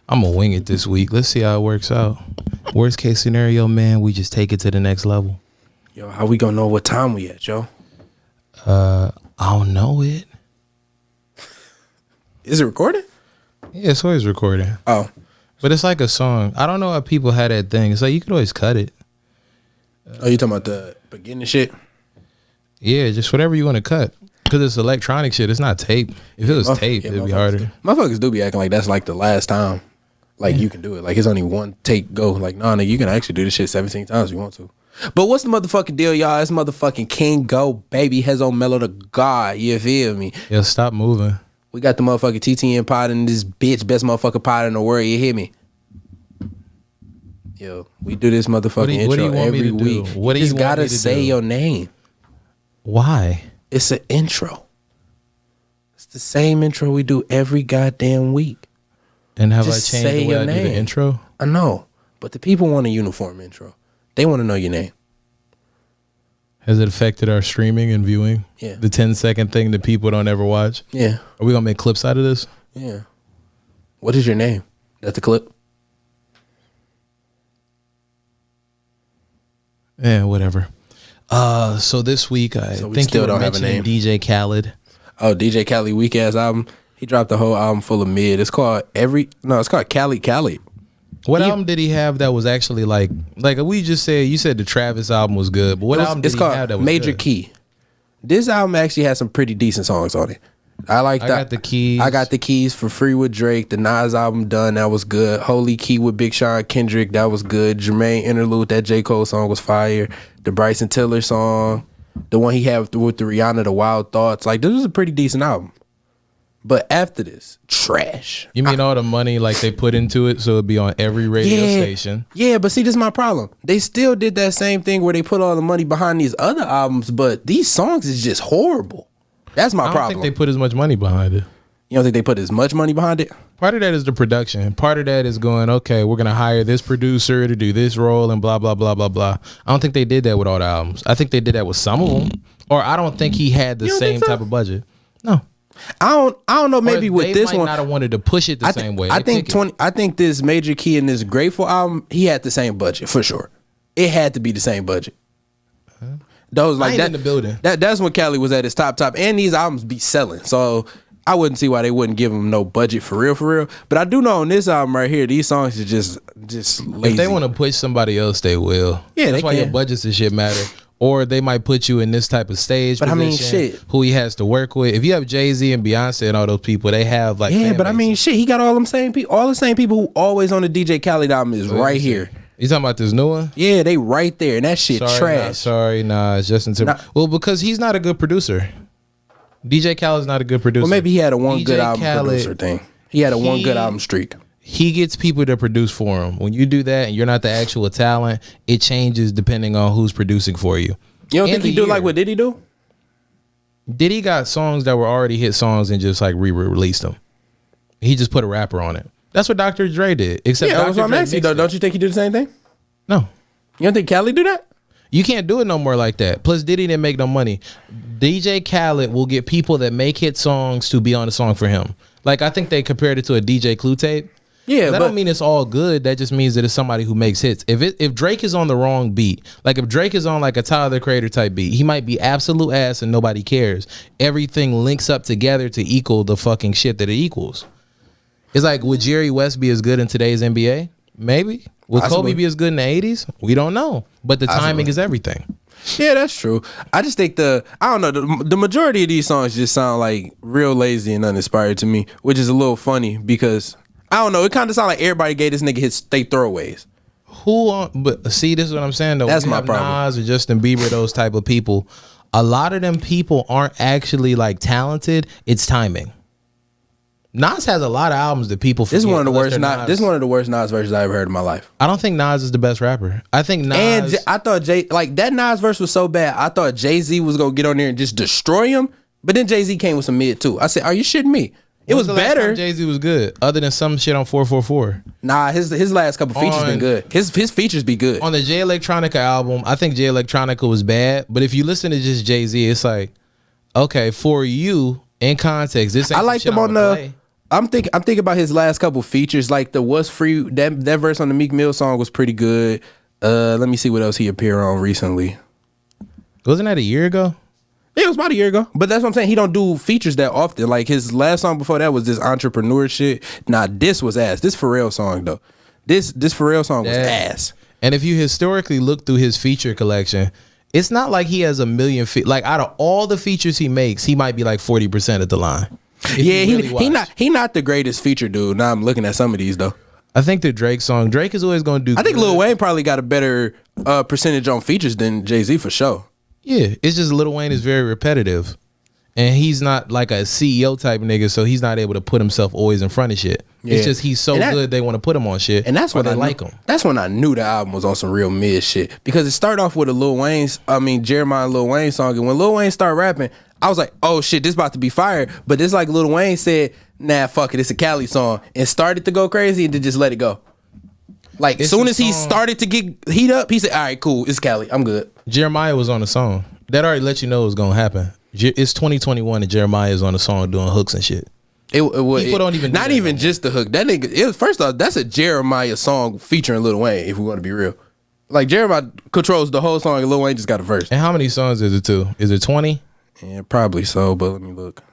I'm gonna wing it this week. Let's see how it works out. Worst case scenario, man, we just take it to the next level. Yo, how we gonna know what time we at, yo? I don't know it. Is it recording? Yeah, it's always recording. Oh. But it's like a song. I don't know how people had that thing. It's like you could always cut it. Oh, you talking about the beginning shit? Yeah, just whatever you want to cut. Because it's electronic shit. It's not tape. If it was tape, it'd be harder. Motherfuckers do be acting like that's like the last time. Like you can do it. Like it's only one take go. Like, nah, nigga, you can actually do this shit 17 times if you want to. But what's the motherfucking deal, y'all? It's motherfucking Kingobaby has on Mellow to God. You feel me? Yeah, stop moving. We got the motherfucking TTN POD in this bitch, best motherfucking pod in the world. You hear me? Yo, we do this motherfucking intro every week. What do you just gotta say your name. Why? It's an intro. It's the same intro we do every goddamn week. And have Just I changed say the way your I do the name. intro? I know, but the people want a uniform intro. They want to know your name. Has it affected our streaming and viewing? Yeah. The 10-second thing that people don't ever watch? Yeah. Are we going to make clips out of this? Yeah. What is your name? That's the clip? Yeah, whatever. So this week, I think still you don't have a name. DJ Khaled. Oh, DJ Khaled weak ass album. He dropped a whole album full of mid. It's called Khaled. What album did he have that was actually like we just said? You said the Travis album was good, but what album did he have that was Major good? Key. This album actually has some pretty decent songs on it. I got the keys. I got the keys for Free with Drake. The Nas album Done, that was good. Holy Key with Big Sean Kendrick, that was good. Jermaine Interlude, that J. Cole song was fire. The Bryson Tiller song, the one he had with the Rihanna, The Wild Thoughts. Like, this was a pretty decent album. But after this, trash. You mean all the money like they put into it so it'd be on every radio station? Yeah, but see, this is my problem. They still did that same thing where they put all the money behind these other albums, but these songs is just horrible. That's my problem. I don't think they put as much money behind it. You don't think they put as much money behind it? Part of that is the production. Part of that is going, okay, we're going to hire this producer to do this role and blah, blah, blah, blah, blah. I don't think they did that with all the albums. I think they did that with some of them. Or I don't think he had the same type of budget. No. I don't know. Maybe with this one, they might not have wanted to push it the same way. I think this Major Key and this Grateful album, he had the same budget for sure. It had to be the same budget. Those like that in the building. That's when Cali was at his top, and these albums be selling. So I wouldn't see why they wouldn't give him no budget for real. But I do know on this album right here, these songs are just lazy. If they want to push somebody else, they will. Yeah, that's why your budgets and shit matter. Or they might put you in this type of stage. But I mean, shit. Who he has to work with. If you have Jay-Z and Beyonce and all those people, they have like. Yeah, but I mean, shit. He got all them same people. All the same people who always on the DJ Khaled album is right here. You talking about this new one? Yeah, they right there, and that shit trash. It's Justin Timberlake. Well, because he's not a good producer. DJ Khaled's not a good producer. Well, maybe he had a one good album producer thing. He had a one good album streak. He gets people to produce for him. When you do that and you're not the actual talent, it changes depending on who's producing for you. You don't think he do like what Diddy do? Diddy got songs that were already hit songs and just like re-released them. He just put a rapper on it. That's what Dr. Dre did. Except yeah, that's what I'm asking though. Don't you think he did the same thing? No. You don't think Khaled do that? You can't do it no more like that. Plus, Diddy didn't make no money. DJ Khaled will get people that make hit songs to be on the song for him. Like, I think they compared it to a DJ Clue tape. Yeah, that don't mean it's all good. That just means that it's somebody who makes hits. If Drake is on the wrong beat, like if Drake is on like a Tyler the Creator type beat, he might be absolute ass and nobody cares. Everything links up together to equal the fucking shit that it equals. It's like, would Jerry West be as good in today's NBA? Maybe. Would Kobe be as good in the 80s? We don't know. But the timing is everything. Yeah, that's true. I just think the majority of these songs just sound like real lazy and uninspired to me, which is a little funny because I don't know. It kind of sounds like everybody gave this nigga his throwaways. But see, this is what I'm saying though. That's my problem. Nas or Justin Bieber, those type of people. A lot of them people aren't actually like talented. It's timing. Nas has a lot of albums that people forget. This is one of the worst Nas. This is one of the worst Nas verses I ever heard in my life. I don't think Nas is the best rapper. I think Nas. And I thought that Nas verse was so bad. I thought Jay-Z was gonna get on there and just destroy him. But then Jay-Z came with some mid too. I said, "Are you shitting me?" It was better. Jay-Z was good, other than some shit on 444. Nah, his last couple features been good. His features be good. On the Jay Electronica album, I think Jay Electronica was bad. But if you listen to just Jay-Z, it's like, okay, for you in context, this ain't I liked him on the. I'm thinking about his last couple features, like the What's Free, that verse on the Meek Mill song was pretty good. Let me see what else he appeared on recently. Wasn't that a year ago? Yeah, it was about a year ago. But that's what I'm saying. He don't do features that often. Like his last song before that was this entrepreneur shit. Nah, this was ass. This Pharrell song though. This Pharrell song was ass. And if you historically look through his feature collection, it's not like he has a million like out of all the features he makes, he might be like 40% of the line. Yeah, he not the greatest feature dude. Now I'm looking at some of these though. I think the Drake song, Drake is always going to do. I think Lil Wayne probably got a better percentage on features than Jay-Z for sure. Yeah, it's just Lil Wayne is very repetitive. And he's not like a CEO type nigga, so he's not able to put himself always in front of shit. Yeah. It's just he's so good they want to put him on shit. And that's when I like him. That's when I knew the album was on some real mid shit. Because it started off with a Jeremiah Lil Wayne song. And when Lil Wayne started rapping, I was like, oh shit, this about to be fire. But this like Lil Wayne said, nah, fuck it, it's a Cali song. And started to go crazy and then just let it go. Like as soon as he started to get heat up, he said, all right, cool, it's Cali, I'm good. Jeremiah was on the song. That already let you know it was gonna happen. It's 2021 and Jeremiah is on the song doing hooks and shit. People don't even not even just the hook. That nigga, first off, that's a Jeremiah song featuring Lil Wayne. If we want to be real, like Jeremiah controls the whole song, and Lil Wayne just got a verse. And how many songs is it too? Is it 20? Yeah, probably so. But let me look.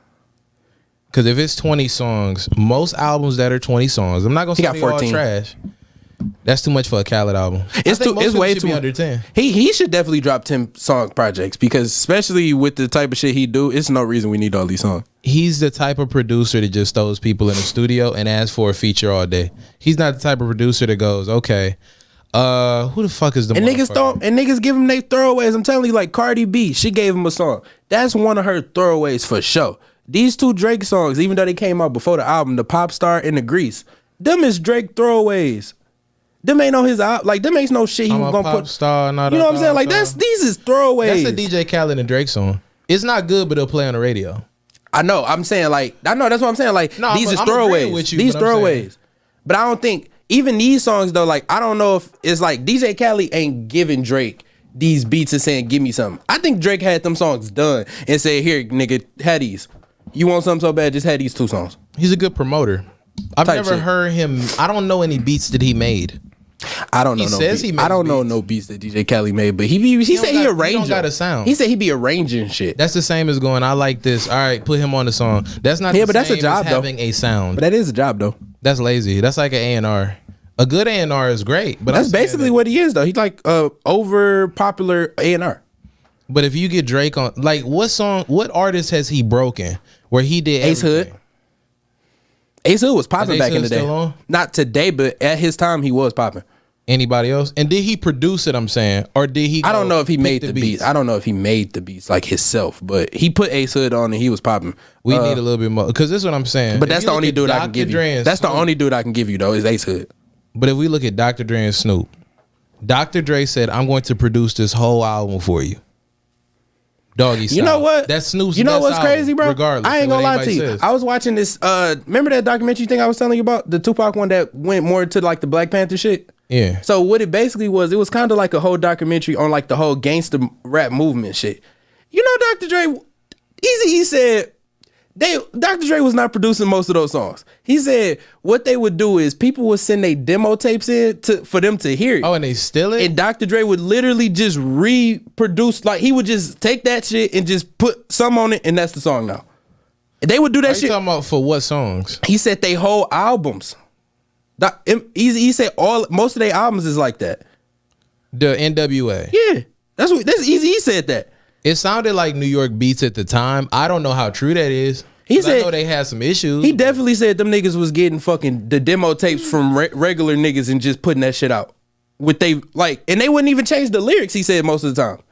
Because if it's 20 songs, most albums that are 20 songs, I'm not gonna say they all trash. That's too much for a Khaled album. It's way too under 10. He should definitely drop 10 song projects because especially with the type of shit he do, it's no reason we need all these songs. He's the type of producer that just throws people in the studio and asks for a feature all day. He's not the type of producer that goes, okay, who the fuck is the niggas give him they throwaways. I'm telling you, like Cardi B, she gave him a song. That's one of her throwaways for sure. These two Drake songs, even though they came out before the album, the Pop Star and the Grease, them is Drake throwaways. Them ain't on his like them ain't no shit he was gonna put. Star, not you know what I'm saying? Like these is throwaways. That's a DJ Khaled and Drake song. It's not good, but it'll play on the radio. I know. I'm saying like I know that's what I'm saying. Like these is throwaways. These throwaways. But I don't think even these songs though. Like I don't know if it's like DJ Khaled ain't giving Drake these beats and saying give me something. I think Drake had them songs done and said here nigga had these. You want something so bad? Just had these two songs. He's a good promoter. I've never heard him. I don't know any beats that he made. I don't know. I don't know no beats that DJ Khaled made, but he said he arranged. He don't got a sound. He said he be arranging shit. That's the same as going, I like this. All right, put him on the song. That's not. Yeah, the but same that's a job as having though. A sound. But that is a job though. That's lazy. That's like an A&R. A good A&R is great, but that's basically what he is though. He's like over popular A&R. But if you get Drake on, like what artist has he broken where he did Ace everything? Hood? Ace Hood was popping back in the day. Not today, but at his time he was popping. Anybody else? And did he produce it, I'm saying? Or did he I don't know if he made the beats. I don't know if he made the beats like himself, but he put Ace Hood on and he was popping. We need a little bit more. Because this is what I'm saying. But that's the only dude I can give you. That's the only dude I can give you though is Ace Hood. But if we look at Dr. Dre and Snoop, Dr. Dre said, I'm going to produce this whole album for you. Doggy style. You know what? That's Snoop's. You know what's crazy, bro? Regardless, I ain't gonna lie to you. I was watching this. Remember that documentary thing I was telling you about? The Tupac one that went more to like the Black Panther shit? Yeah. So what it basically was, it was kind of like a whole documentary on like the whole gangster rap movement shit. You know, Dr. Dre, Eazy-E said Dr. Dre was not producing most of those songs. He said what they would do is people would send their demo tapes in for them to hear it. Oh, and they steal it? And Dr. Dre would literally just reproduce, like he would just take that shit and just put some on it and that's the song now. They would do that shit. Are you talking about for what songs? He said they whole albums. He said most of their albums is like that. The NWA. Yeah. That's Eazy-E said that. It sounded like New York beats at the time. I don't know how true that is. He said I know they had some issues. He definitely said them niggas was getting fucking the demo tapes from regular niggas and just putting that shit out. And they wouldn't even change the lyrics. He said most of the time.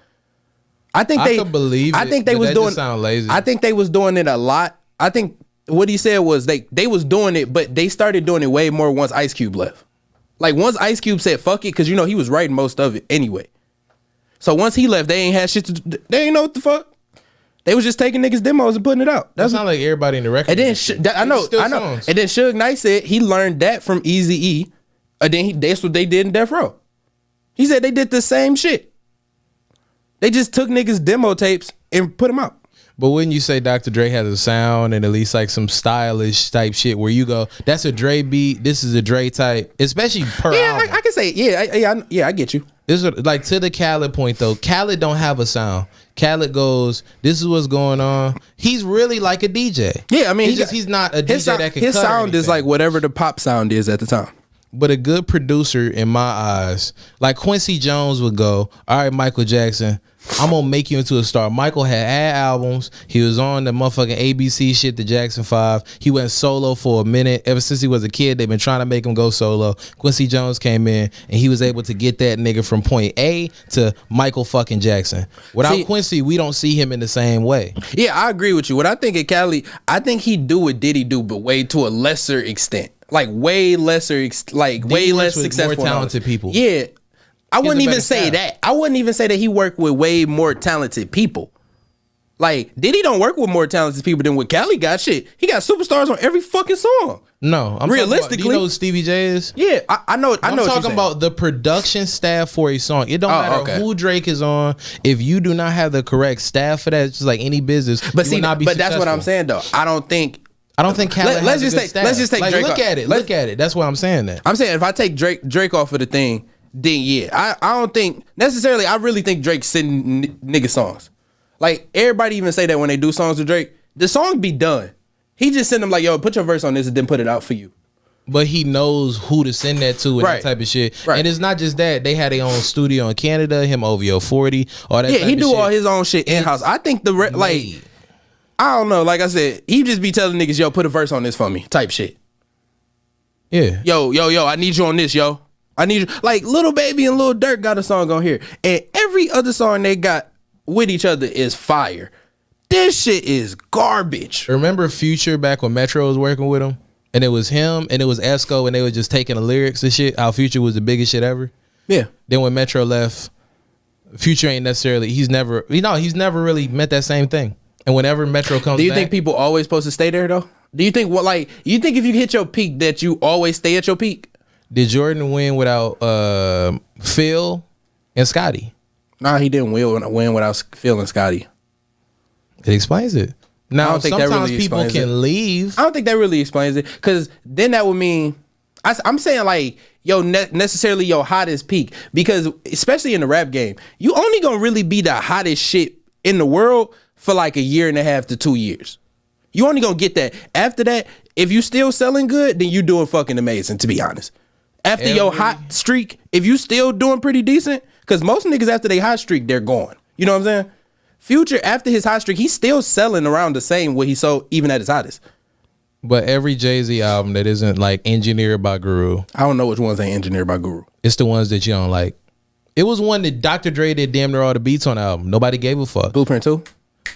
I could believe it. I think they was doing. Sound lazy. I think they was doing it a lot. I think what he said was they was doing it, but they started doing it way more once Ice Cube left. Like once Ice Cube said fuck it, because you know he was writing most of it anyway. So once he left, they ain't had shit to do. They ain't know what the fuck. They was just taking niggas' demos and putting it out. That's not like everybody in the record. And then I know. Songs. And then Suge Knight said he learned that from Eazy-E. And then that's what they did in Death Row. He said they did the same shit. They just took niggas' demo tapes and put them out. But wouldn't you say Dr. Dre has a sound and at least like some stylish type shit where you go, that's a Dre beat, this is a Dre type, especially per album. I can say, I get you. This is like to the Khaled point though. Khaled don't have a sound. Khaled goes, this is what's going on. He's really like a DJ. Yeah, I mean, he's not a DJ that can. His sound is like whatever the pop sound is at the time. But a good producer in my eyes, like Quincy Jones would go, all right, Michael Jackson, I'm gonna make you into a star. Michael had albums. He was on the motherfucking ABC shit, the Jackson 5. He went solo for a minute. Ever since he was a kid, they've been trying to make him go solo. Quincy Jones came in and he was able to get that nigga from point A to Michael fucking Jackson. Without Quincy, we don't see him in the same way. Yeah, I agree with you. What I think of Cali, I think he do what Diddy do, but way to a lesser extent. Like way lesser, way less successful. More talented people. Yeah. I wouldn't even say that. I wouldn't even say that he worked with way more talented people. Like, Diddy don't work with more talented people than what Cali got. Shit, he got superstars on every fucking song. No, I'm realistically. Do you know who Stevie J is? Yeah, I know. I'm talking about the production staff for a song. It don't matter who Drake is on. If you do not have the correct staff for that, it's just like any business. But see, that's what I'm saying though. I don't think Khaled let's just take like, Drake. Look at it. That's why I'm saying that. I'm saying if I take Drake off of the thing. Then yeah, I don't think necessarily. I really think Drake's sending nigga songs. Like everybody even say that when they do songs with Drake, the song be done. He just send them like, yo, put your verse on this and then put it out for you. But he knows who to send that to and that type of shit. Right. And it's not just that. They had their own studio in Canada, him OVO 40, all that. Yeah, he do all his own shit in house. I think I don't know. Like I said, he just be telling niggas, yo, put a verse on this for me, type shit. Yeah. Yo, I need you on this, yo. I need you. Like Lil Baby and Lil Durk got a song on here, and every other song they got with each other is fire. This shit is garbage. Remember Future back when Metro was working with him, and it was him and it was Esco, and they were just taking the lyrics and shit. How Future was the biggest shit ever. Yeah. Then when Metro left, Future ain't necessarily. He's never really meant that same thing. And whenever Metro comes, do you think people always supposed to stay there though? Do you think you think if you hit your peak that you always stay at your peak? Did Jordan win without Phil and Scotty? Nah, he didn't win without Phil and Scotty. It explains it. Now, sometimes people can leave. I don't think that really explains it, because then that would mean I'm saying like necessarily your hottest peak, because especially in the rap game, you only gonna really be the hottest shit in the world for like a year and a half to 2 years. You only gonna get that. After that, if you still selling good, then you doing fucking amazing, to be honest. After your hot streak, if you still doing pretty decent, because most niggas after they hot streak, they're gone. You know what I'm saying? Future, after his hot streak, he's still selling around the same what he sold even at his hottest. But every Jay-Z album that isn't like engineered by Guru. I don't know which ones ain't engineered by Guru. It's the ones that you don't like. It was one that Dr. Dre did damn near all the beats on the album. Nobody gave a fuck. Blueprint 2?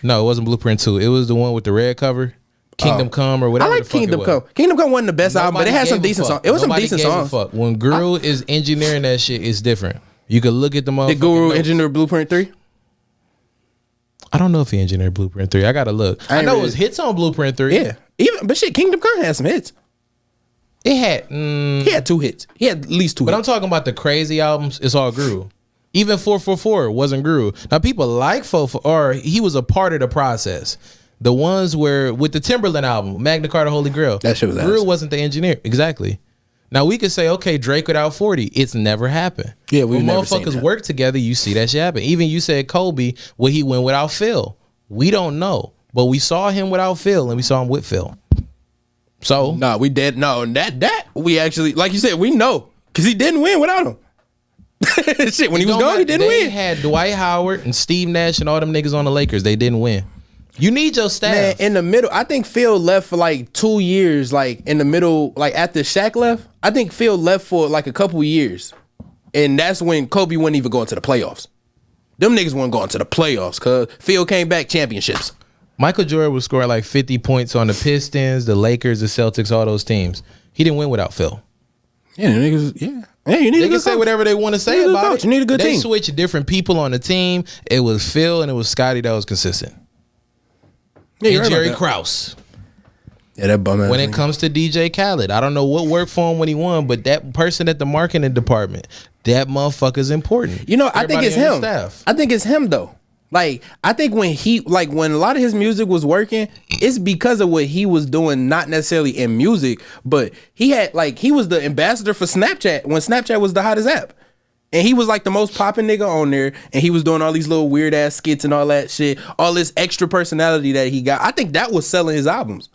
No, it wasn't Blueprint 2. It was the one with the red cover. Kingdom Come or whatever. I like Kingdom Come. Kingdom Come wasn't the best album, but it had some decent songs. It was some decent songs. When Guru is engineering that shit, it's different. You could look at the motherfucking Did Guru engineer Blueprint 3? I don't know if he engineered Blueprint 3. I gotta look. I know it was hits on Blueprint 3. Yeah. But shit, Kingdom Come had some hits. It had he had 2 hits. He had at least 2 hits. But I'm talking about the crazy albums, it's all Guru. Even 444 wasn't Guru. Now people like 444, or he was a part of the process. The ones where with the Timberland album, Magna Carta Holy Grail, that shit was Guru ass. wasn't the engineer. Exactly. Now we could say, okay, Drake without 40. It's never happened. Yeah, we've never seen motherfuckers that. work together, you see that shit happen. Even you said Kobe, where he went without Phil. We don't know, but we saw him without Phil and we saw him with Phil. So no, we did that we actually, like you said, we know because he didn't win without him. Shit, when he was gone, he didn't win. They had Dwight Howard and Steve Nash and all them niggas on the Lakers. They didn't win. You need your staff. Man, in the middle, I think Phil left for like 2 years, like in the middle, like after Shaq left. I think Phil left for like a couple years. And that's when Kobe wasn't even going to the playoffs. Them niggas weren't going to the playoffs because Phil came back championships. Michael Jordan was scoring like 50 points on the Pistons, the Lakers, the Celtics, all those teams. He didn't win without Phil. Yeah, the niggas, yeah. Yeah, you need they can say whatever they want to say about it. You need a good team. They switched different people on the team. It was Phil and it was Scotty that was consistent. Yeah, and Jerry Krause. Yeah, that bum ass. When it comes to DJ Khaled, I don't know what worked for him when he won, but that person at the marketing department, that motherfucker's important. You know, I think it's him. I think it's him though. Like, I think when a lot of his music was working, it's because of what he was doing, not necessarily in music, but he was the ambassador for Snapchat when Snapchat was the hottest app. And he was like the most popping nigga on there, and he was doing all these little weird ass skits and all that shit, all this extra personality that he got. I think that was selling his albums.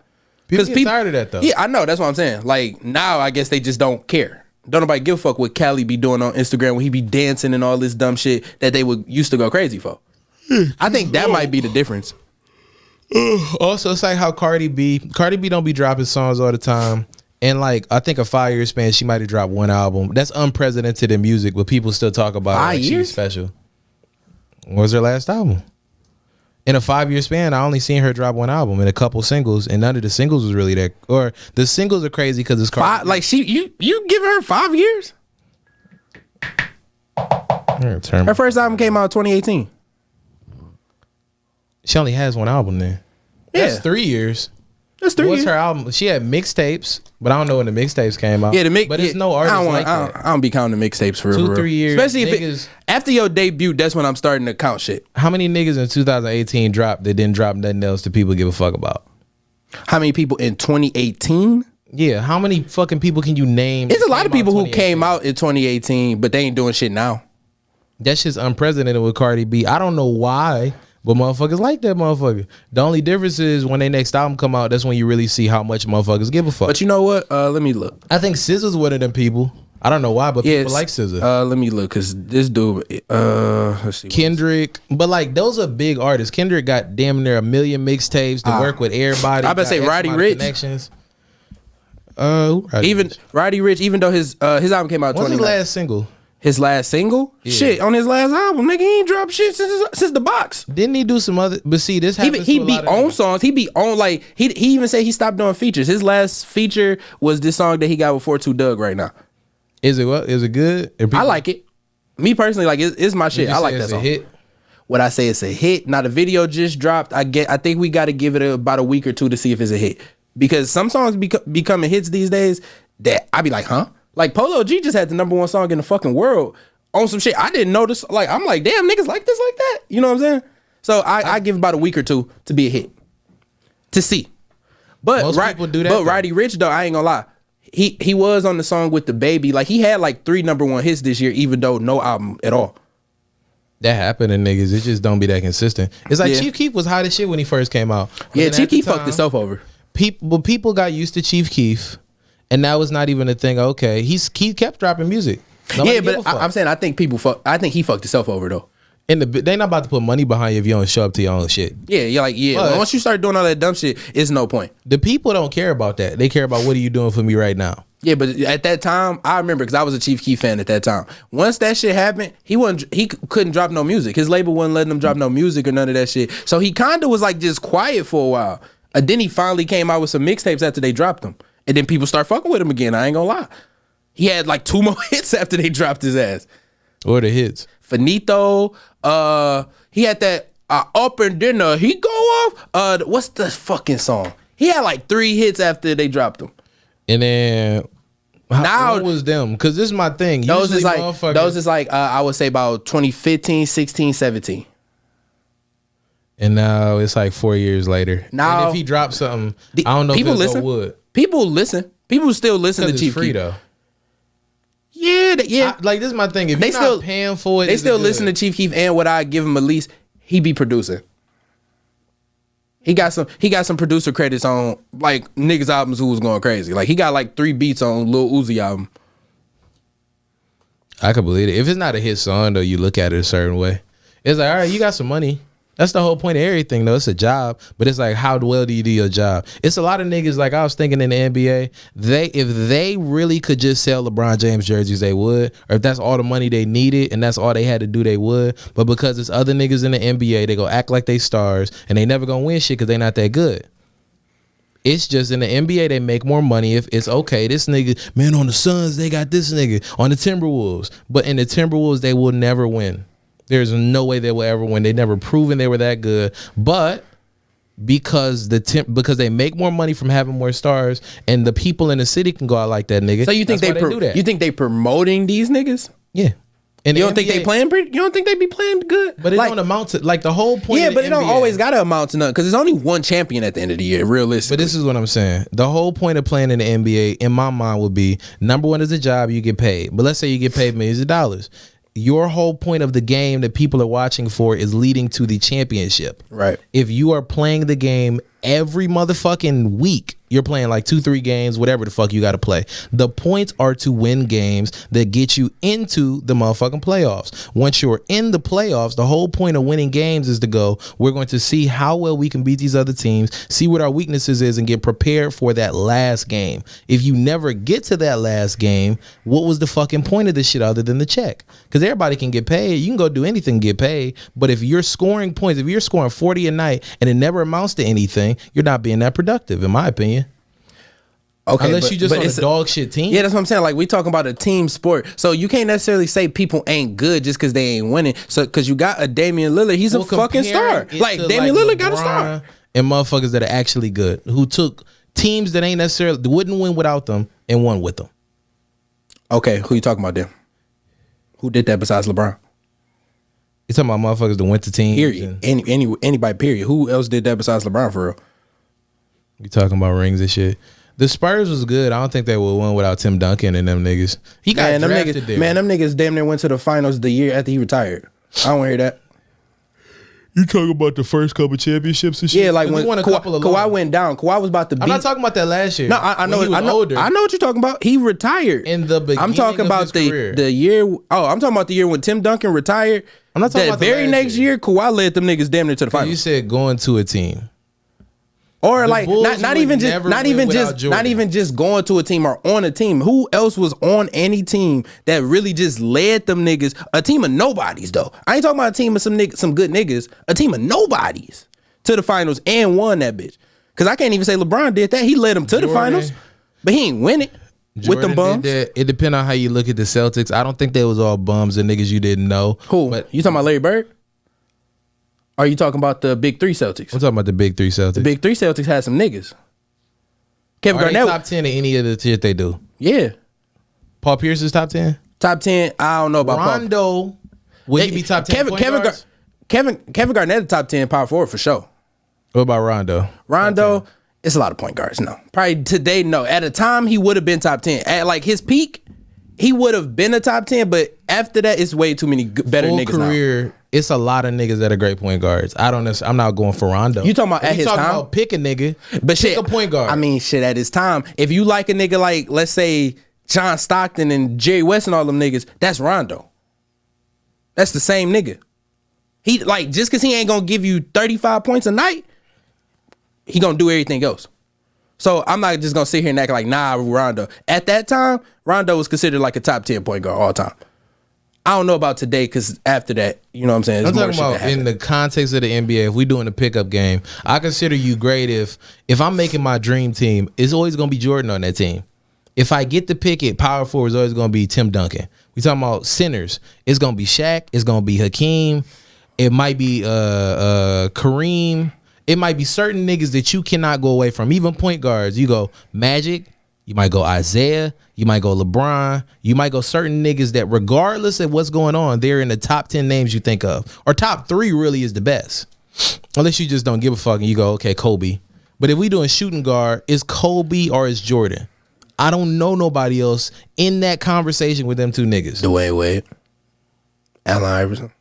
People get tired of that though. Yeah, I know, that's what I'm saying. Like, now I guess they just don't care. Don't nobody give a fuck what Cali be doing on Instagram when he be dancing and all this dumb shit that they used to go crazy for. I think that might be the difference. Also, it's like how Cardi B don't be dropping songs all the time. And like, I think a 5-year span, she might have dropped one album. That's unprecedented in music, but people still talk about 5 years? She's special. What was her last album? In a 5-year span, I only seen her drop one album and a couple singles, and none of the singles was really that. Or the singles are crazy because it's Cardi. Like you give her 5 years? Her first album came out in 2018. She only has one album then. Yeah. That's 3 years. That's 3 years. What's her album? She had mixtapes, but I don't know when the mixtapes came out. Yeah, but it's no artist like that. I don't be counting the mixtapes for 2-3 years. Especially if after your debut, that's when I'm starting to count shit. How many niggas in 2018 dropped that didn't drop nothing else that people give a fuck about? How many people in 2018? Yeah, how many fucking people can you name? There's a lot of people who came out in 2018, but they ain't doing shit now. That shit's unprecedented with Cardi B. I don't know why, but motherfuckers like that motherfucker. The only difference is when their next album come out, that's when you really see how much motherfuckers give a fuck. But you know what? Let me look. I think SZA's one of them people. I don't know why, but people like SZA. Let me look, because this dude, let's see. Kendrick, but like those are big artists. Kendrick got damn near 1 million mixtapes to work with everybody. I about to say Roddy Ricch. Connections. Roddy Ricch, even though his album came out. What's his last single? His last single? Yeah. Shit, on his last album, nigga, he ain't dropped shit since The Box. Didn't he do some other? But see, this happens. He be on songs. He be on, like, he even said he stopped doing features. His last feature was this song that he got with 42 Doug right now. Is it what? Is it good? I like it. Me personally, like, it's my shit. I like that song. A hit? Would I say it's a hit? Now the video just dropped. I think we got to give it about a week or two to see if it's a hit, because some songs becoming hits these days that I be like, huh? Like Polo G just had the #1 song in the fucking world on some shit I didn't notice. Like, I'm like, damn, niggas like this like that. You know what I'm saying? So I give about a week or two to be a hit, to see. But most people do that. But Roddy Ricch though, I ain't gonna lie, he was on the song with the baby. Like, he had like 3 #1 hits this year, even though no album at all. That happened to niggas. It just don't be that consistent. It's like Chief Keef was hot as shit when he first came out. Yeah, Chief Keef fucked himself over. People got used to Chief Keef, and now it's not even a thing. Okay, he kept dropping music. Nobody but I'm saying I think he fucked himself over though. And they not about to put money behind you if you don't show up to your own shit. Yeah, you're like, but once you start doing all that dumb shit, it's no point. The people don't care about that. They care about, what are you doing for me right now? Yeah, but at that time, I remember, because I was a Chief Keef fan at that time. Once that shit happened, he couldn't drop no music. His label wasn't letting him drop no music or none of that shit. So he kind of was like just quiet for a while. And then he finally came out with some mixtapes after they dropped them. And then people start fucking with him again. I ain't gonna lie. He had like 2 more hits after they dropped his ass. What are the hits? Finito. He had that Up and Dinner. He go off. What's the fucking song? He had like 3 hits after they dropped them. And then what was them? Because this is my thing. Those is like I would say about 2015, 16, 17. And now it's like 4 years later. Now, and if he drops something, I don't know people if listen. Would. People listen. People still listen to Chief Keef. Though. Yeah. Like, this is my thing. If they still paying for it, they still listen to Chief Keef. And what I give him, at least he be producing. He got some producer credits on like niggas albums who was going crazy. Like, he got like 3 beats on Lil Uzi album. I could believe it. If it's not a hit song though, you look at it a certain way. It's like, all right, you got some money. That's the whole point of everything, though. It's a job, but it's like, how well do you do your job? It's a lot of niggas, like I was thinking in the NBA, if they really could just sell LeBron James jerseys, they would. Or if that's all the money they needed and that's all they had to do, they would. But because it's other niggas in the NBA, they go act like they stars and they never gonna win shit because they not that good. It's just in the NBA, they make more money if it's okay. This nigga, man, on the Suns, they got this nigga. On the Timberwolves. But in the Timberwolves, they will never win. There's no way they will ever win. They never proven they were that good. But because they make more money from having more stars, and the people in the city can go out like that nigga. So you think you think they promoting these niggas? Yeah. And you don't think they playing pretty? You don't think they be playing good? But it don't amount to like the whole point. Yeah, of but the it don't NBA, always gotta amount to nothing because there's only one champion at the end of the year, realistically. But this is what I'm saying. The whole point of playing in the NBA, in my mind, would be number one is a job, you get paid. But let's say you get paid millions of dollars. Your whole point of the game that people are watching for is leading to the championship. Right. If you are playing the game every motherfucking week, you're playing like 2-3 games, whatever the fuck you got to play. The points are to win games that get you into the motherfucking playoffs. Once you're in the playoffs, the whole point of winning games is to go, we're going to see how well we can beat these other teams, see what our weaknesses is, and get prepared for that last game. If you never get to that last game, what was the fucking point of this shit other than the check? Because everybody can get paid. You can go do anything and get paid. But if you're scoring points, if you're scoring 40 a night and it never amounts to anything, you're not being that productive, in my opinion. Okay, unless you just on a dog shit team. Yeah, that's what I'm saying. Like, we talking about a team sport, so you can't necessarily say people ain't good just because they ain't winning. So because you got a Damian Lillard, he's a fucking star. Like Damian Lillard got a star, and motherfuckers that are actually good, who took teams that ain't necessarily wouldn't win without them and won with them. Okay, who you talking about then? Who did that besides LeBron? You talking about motherfuckers that went to teams? Period. Anybody. Period. Who else did that besides LeBron for real? You talking about rings and shit? The Spurs was good. I don't think they would win without Tim Duncan and them niggas. He got drafted there. Man, them niggas damn near went to the finals the year after he retired. I don't want to hear that. You talking about the first couple championships and shit? Yeah, like when Kawhi went down. Kawhi was about to beat. I'm not talking about that last year. No, I know. I know what you're talking about. He retired in the beginning. I'm talking about the year. Oh, I'm talking about the year when Tim Duncan retired. I'm not talking about the very next year. Kawhi led them niggas damn near to the finals. You said going to a team. Or the like not even just going to a team or on a team. Who else was on any team that really just led them niggas? A team of nobodies though. I ain't talking about a team of some good niggas. A team of nobodies to the finals and won that bitch. Cause I can't even say LeBron did that. He led them to the finals, but he ain't win it with them bums. It depends on how you look at the Celtics. I don't think they was all bums and niggas you didn't know. Who? But you talking about Larry Bird? Are you talking about the Big Three Celtics? I'm talking about the Big Three Celtics. The Big Three Celtics had some niggas. Kevin Garnett Garnett top 10 in any of the shit they do. Yeah. Paul Pierce is top 10. Top 10. I don't know about Rondo. Would he be top 10? Kevin Garnett top 10 power forward for sure. What about Rondo? Rondo, it's a lot of point guards. No, probably today. No, at a time he would have been top 10. At like his peak, he would have been a top 10. But after that, it's way too many better niggas career, now. It's a lot of niggas that are great point guards. I'm not going for Rondo. You talking about at his time? About pick a nigga, but pick a point guard. I mean, shit, at his time. If you like a nigga like, let's say, John Stockton and Jerry West and all them niggas, that's Rondo. That's the same nigga. He like, just because he ain't gonna give you 35 points a night, he gonna do everything else. So I'm not just gonna sit here and act like, nah, Rondo. At that time, Rondo was considered like a top 10 point guard all time. I don't know about today because after that, you know what I'm saying? I'm talking about in the context of the NBA, if we doing a pickup game, I consider you great if I'm making my dream team, it's always going to be Jordan on that team. If I get to pick it, power forward is always going to be Tim Duncan. We talking about centers. It's going to be Shaq. It's going to be Hakeem. It might be Kareem. It might be certain niggas that you cannot go away from. Even point guards, you go Magic. You might go Isaiah. You might go LeBron. You might go certain niggas that regardless of what's going on, they're in the top 10 names you think of. Or top 3 really is the best. Unless you just don't give a fuck and you go, okay, Kobe. But if we doing shooting guard, it's Kobe or it's Jordan. I don't know nobody else in that conversation with them two niggas. Dwayne Wade. Allen Iverson.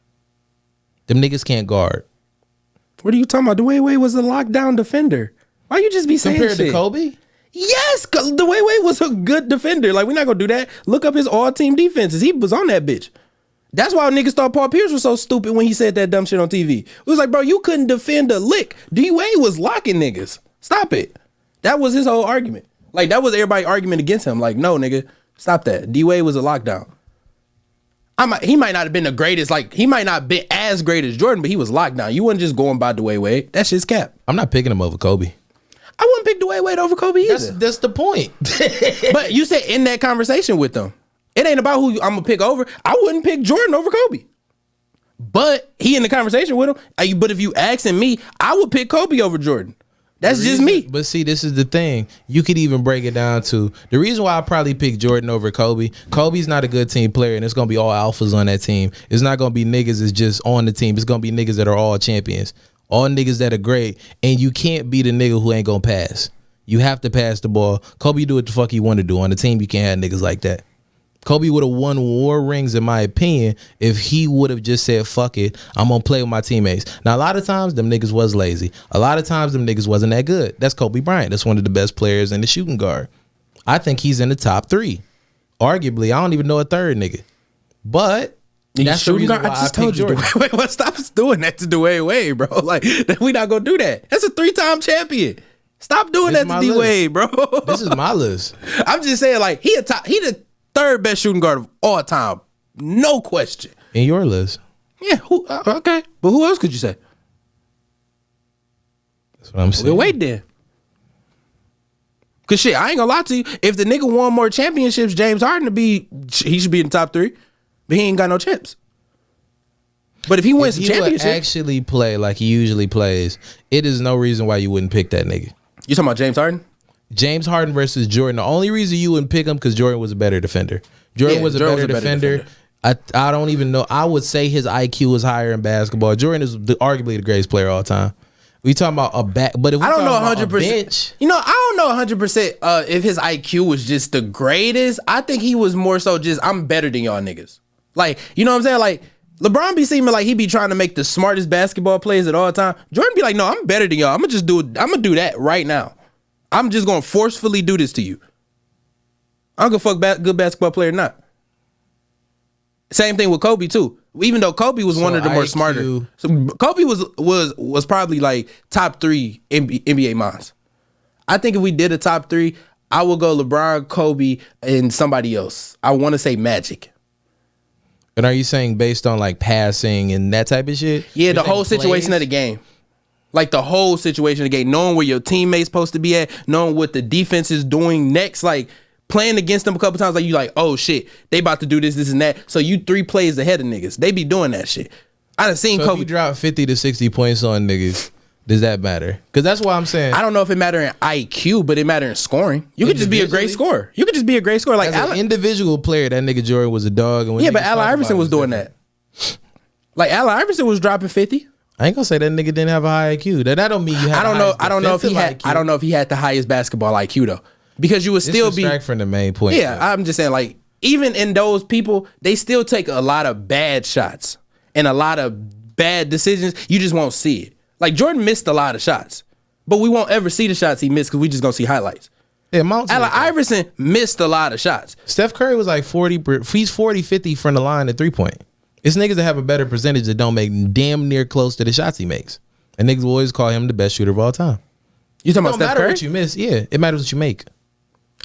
Them niggas can't guard. What are you talking about? Dwayne Wade was a lockdown defender. Why you just be saying compared shit? To Kobe? Yes, Dwayne Wade was a good defender. Like, we're not gonna do that. Look up his all-team defenses. He was on that bitch. That's why niggas thought Paul Pierce was so stupid when he said that dumb shit on TV. It was like, bro, you couldn't defend a lick. D-Wade was locking niggas. Stop it. That was his whole argument. Like, that was everybody's argument against him. Like, no, nigga, stop that. D-Wade was a lockdown. He might not have been the greatest. Like, he might not have been as great as Jordan, but he was locked down. You wasn't just going by Dwayne Wade. That shit's cap. I'm not picking him over Kobe. I wouldn't pick Dwayne Wade over Kobe either. That's the point. But you said in that conversation with them, it ain't about who I'm gonna pick over. I wouldn't pick Jordan over Kobe. But he in the conversation with him. But if you asking me, I would pick Kobe over Jordan. That's just me. But see, this is the thing. You could even break it down to the reason why I probably pick Jordan over Kobe. Kobe's not a good team player, and it's gonna be all alphas on that team. It's not gonna be niggas that's just on the team. It's gonna be niggas that are all champions, all niggas that are great. And you can't be the nigga who ain't gonna pass. You have to pass the ball. Kobe do what the fuck he want to do on the team. You can't have niggas like that. Kobe would have won more rings, in my opinion, if he would have just said, fuck it, I'm going to play with my teammates. Now, a lot of times, them niggas was lazy. A lot of times, them niggas wasn't that good. That's Kobe Bryant. That's one of the best players in the shooting guard. I think he's in the top 3. Arguably, I don't even know a third nigga. But that's the reason why I just told you. Wait, stop doing that to Dwayne Wade, bro. Like, we not going to do that. That's a 3-time champion. Stop doing that to D-Wade, bro. This is my list. I'm just saying, like, he the 3rd best shooting guard of all time. No question. In your list. Yeah, okay. But who else could you say? That's what I'm saying. We'll wait then. Cause shit, I ain't gonna lie to you. If the nigga won more championships, James Harden he should be in the top 3. But he ain't got no champs. But if he wins the championship, actually play like he usually plays, it is no reason why you wouldn't pick that nigga. You talking about James Harden? James Harden versus Jordan. The only reason you wouldn't pick him because Jordan was a better defender. Jordan was a better defender. I don't even know. I would say his IQ is higher in basketball. Jordan is arguably the greatest player of all time. We talking about a back, but if we I don't know 100%. You know, I don't know 100% if his IQ was just the greatest. I think he was more so just I'm better than y'all niggas. Like, you know what I'm saying? Like LeBron be seeming like he be trying to make the smartest basketball plays at all time. Jordan be like, no, I'm better than y'all. I'm gonna do that right now. I'm just gonna forcefully do this to you. I don't give a fuck good basketball player or not. Same thing with Kobe too. Even though Kobe was one of the more smarter, so Kobe was probably like top 3 NBA minds. I think if we did a top 3, I would go LeBron, Kobe, and somebody else. I want to say Magic. And are you saying based on like passing and that type of shit? Yeah, the whole situation of the game. Like the whole situation of the game, knowing where your teammate's supposed to be at, knowing what the defense is doing next, like playing against them a couple times, like you like, oh shit, they about to do this and that. So you 3 plays ahead of niggas. They be doing that shit. I done seen Kobe. If you drop 50 to 60 points on niggas, does that matter? Because that's why I'm saying. I don't know if it matter in IQ, but it matter in scoring. You could just be a great scorer. You could just be a great scorer. Like as an individual player, that nigga Jordan was a dog. And yeah, but Allen Iverson was doing that. Like Allen Iverson was dropping 50. I ain't gonna say that nigga didn't have a high IQ. That don't mean you have. I don't know if he had. IQ. I don't know if he had the highest basketball IQ though, because you would still be from the main point. Yeah, though. I'm just saying, like even in those people, they still take a lot of bad shots and a lot of bad decisions. You just won't see it. Like Jordan missed a lot of shots, but we won't ever see the shots he missed because we just gonna see highlights. Yeah, Allen Iverson missed a lot of shots. Steph Curry was like 40. He's 40-50 from the line at 3-point. It's niggas that have a better percentage that don't make damn near close to the shots he makes. And niggas will always call him the best shooter of all time. You talking about Steph Curry? No matter what you miss, yeah, it matters what you make.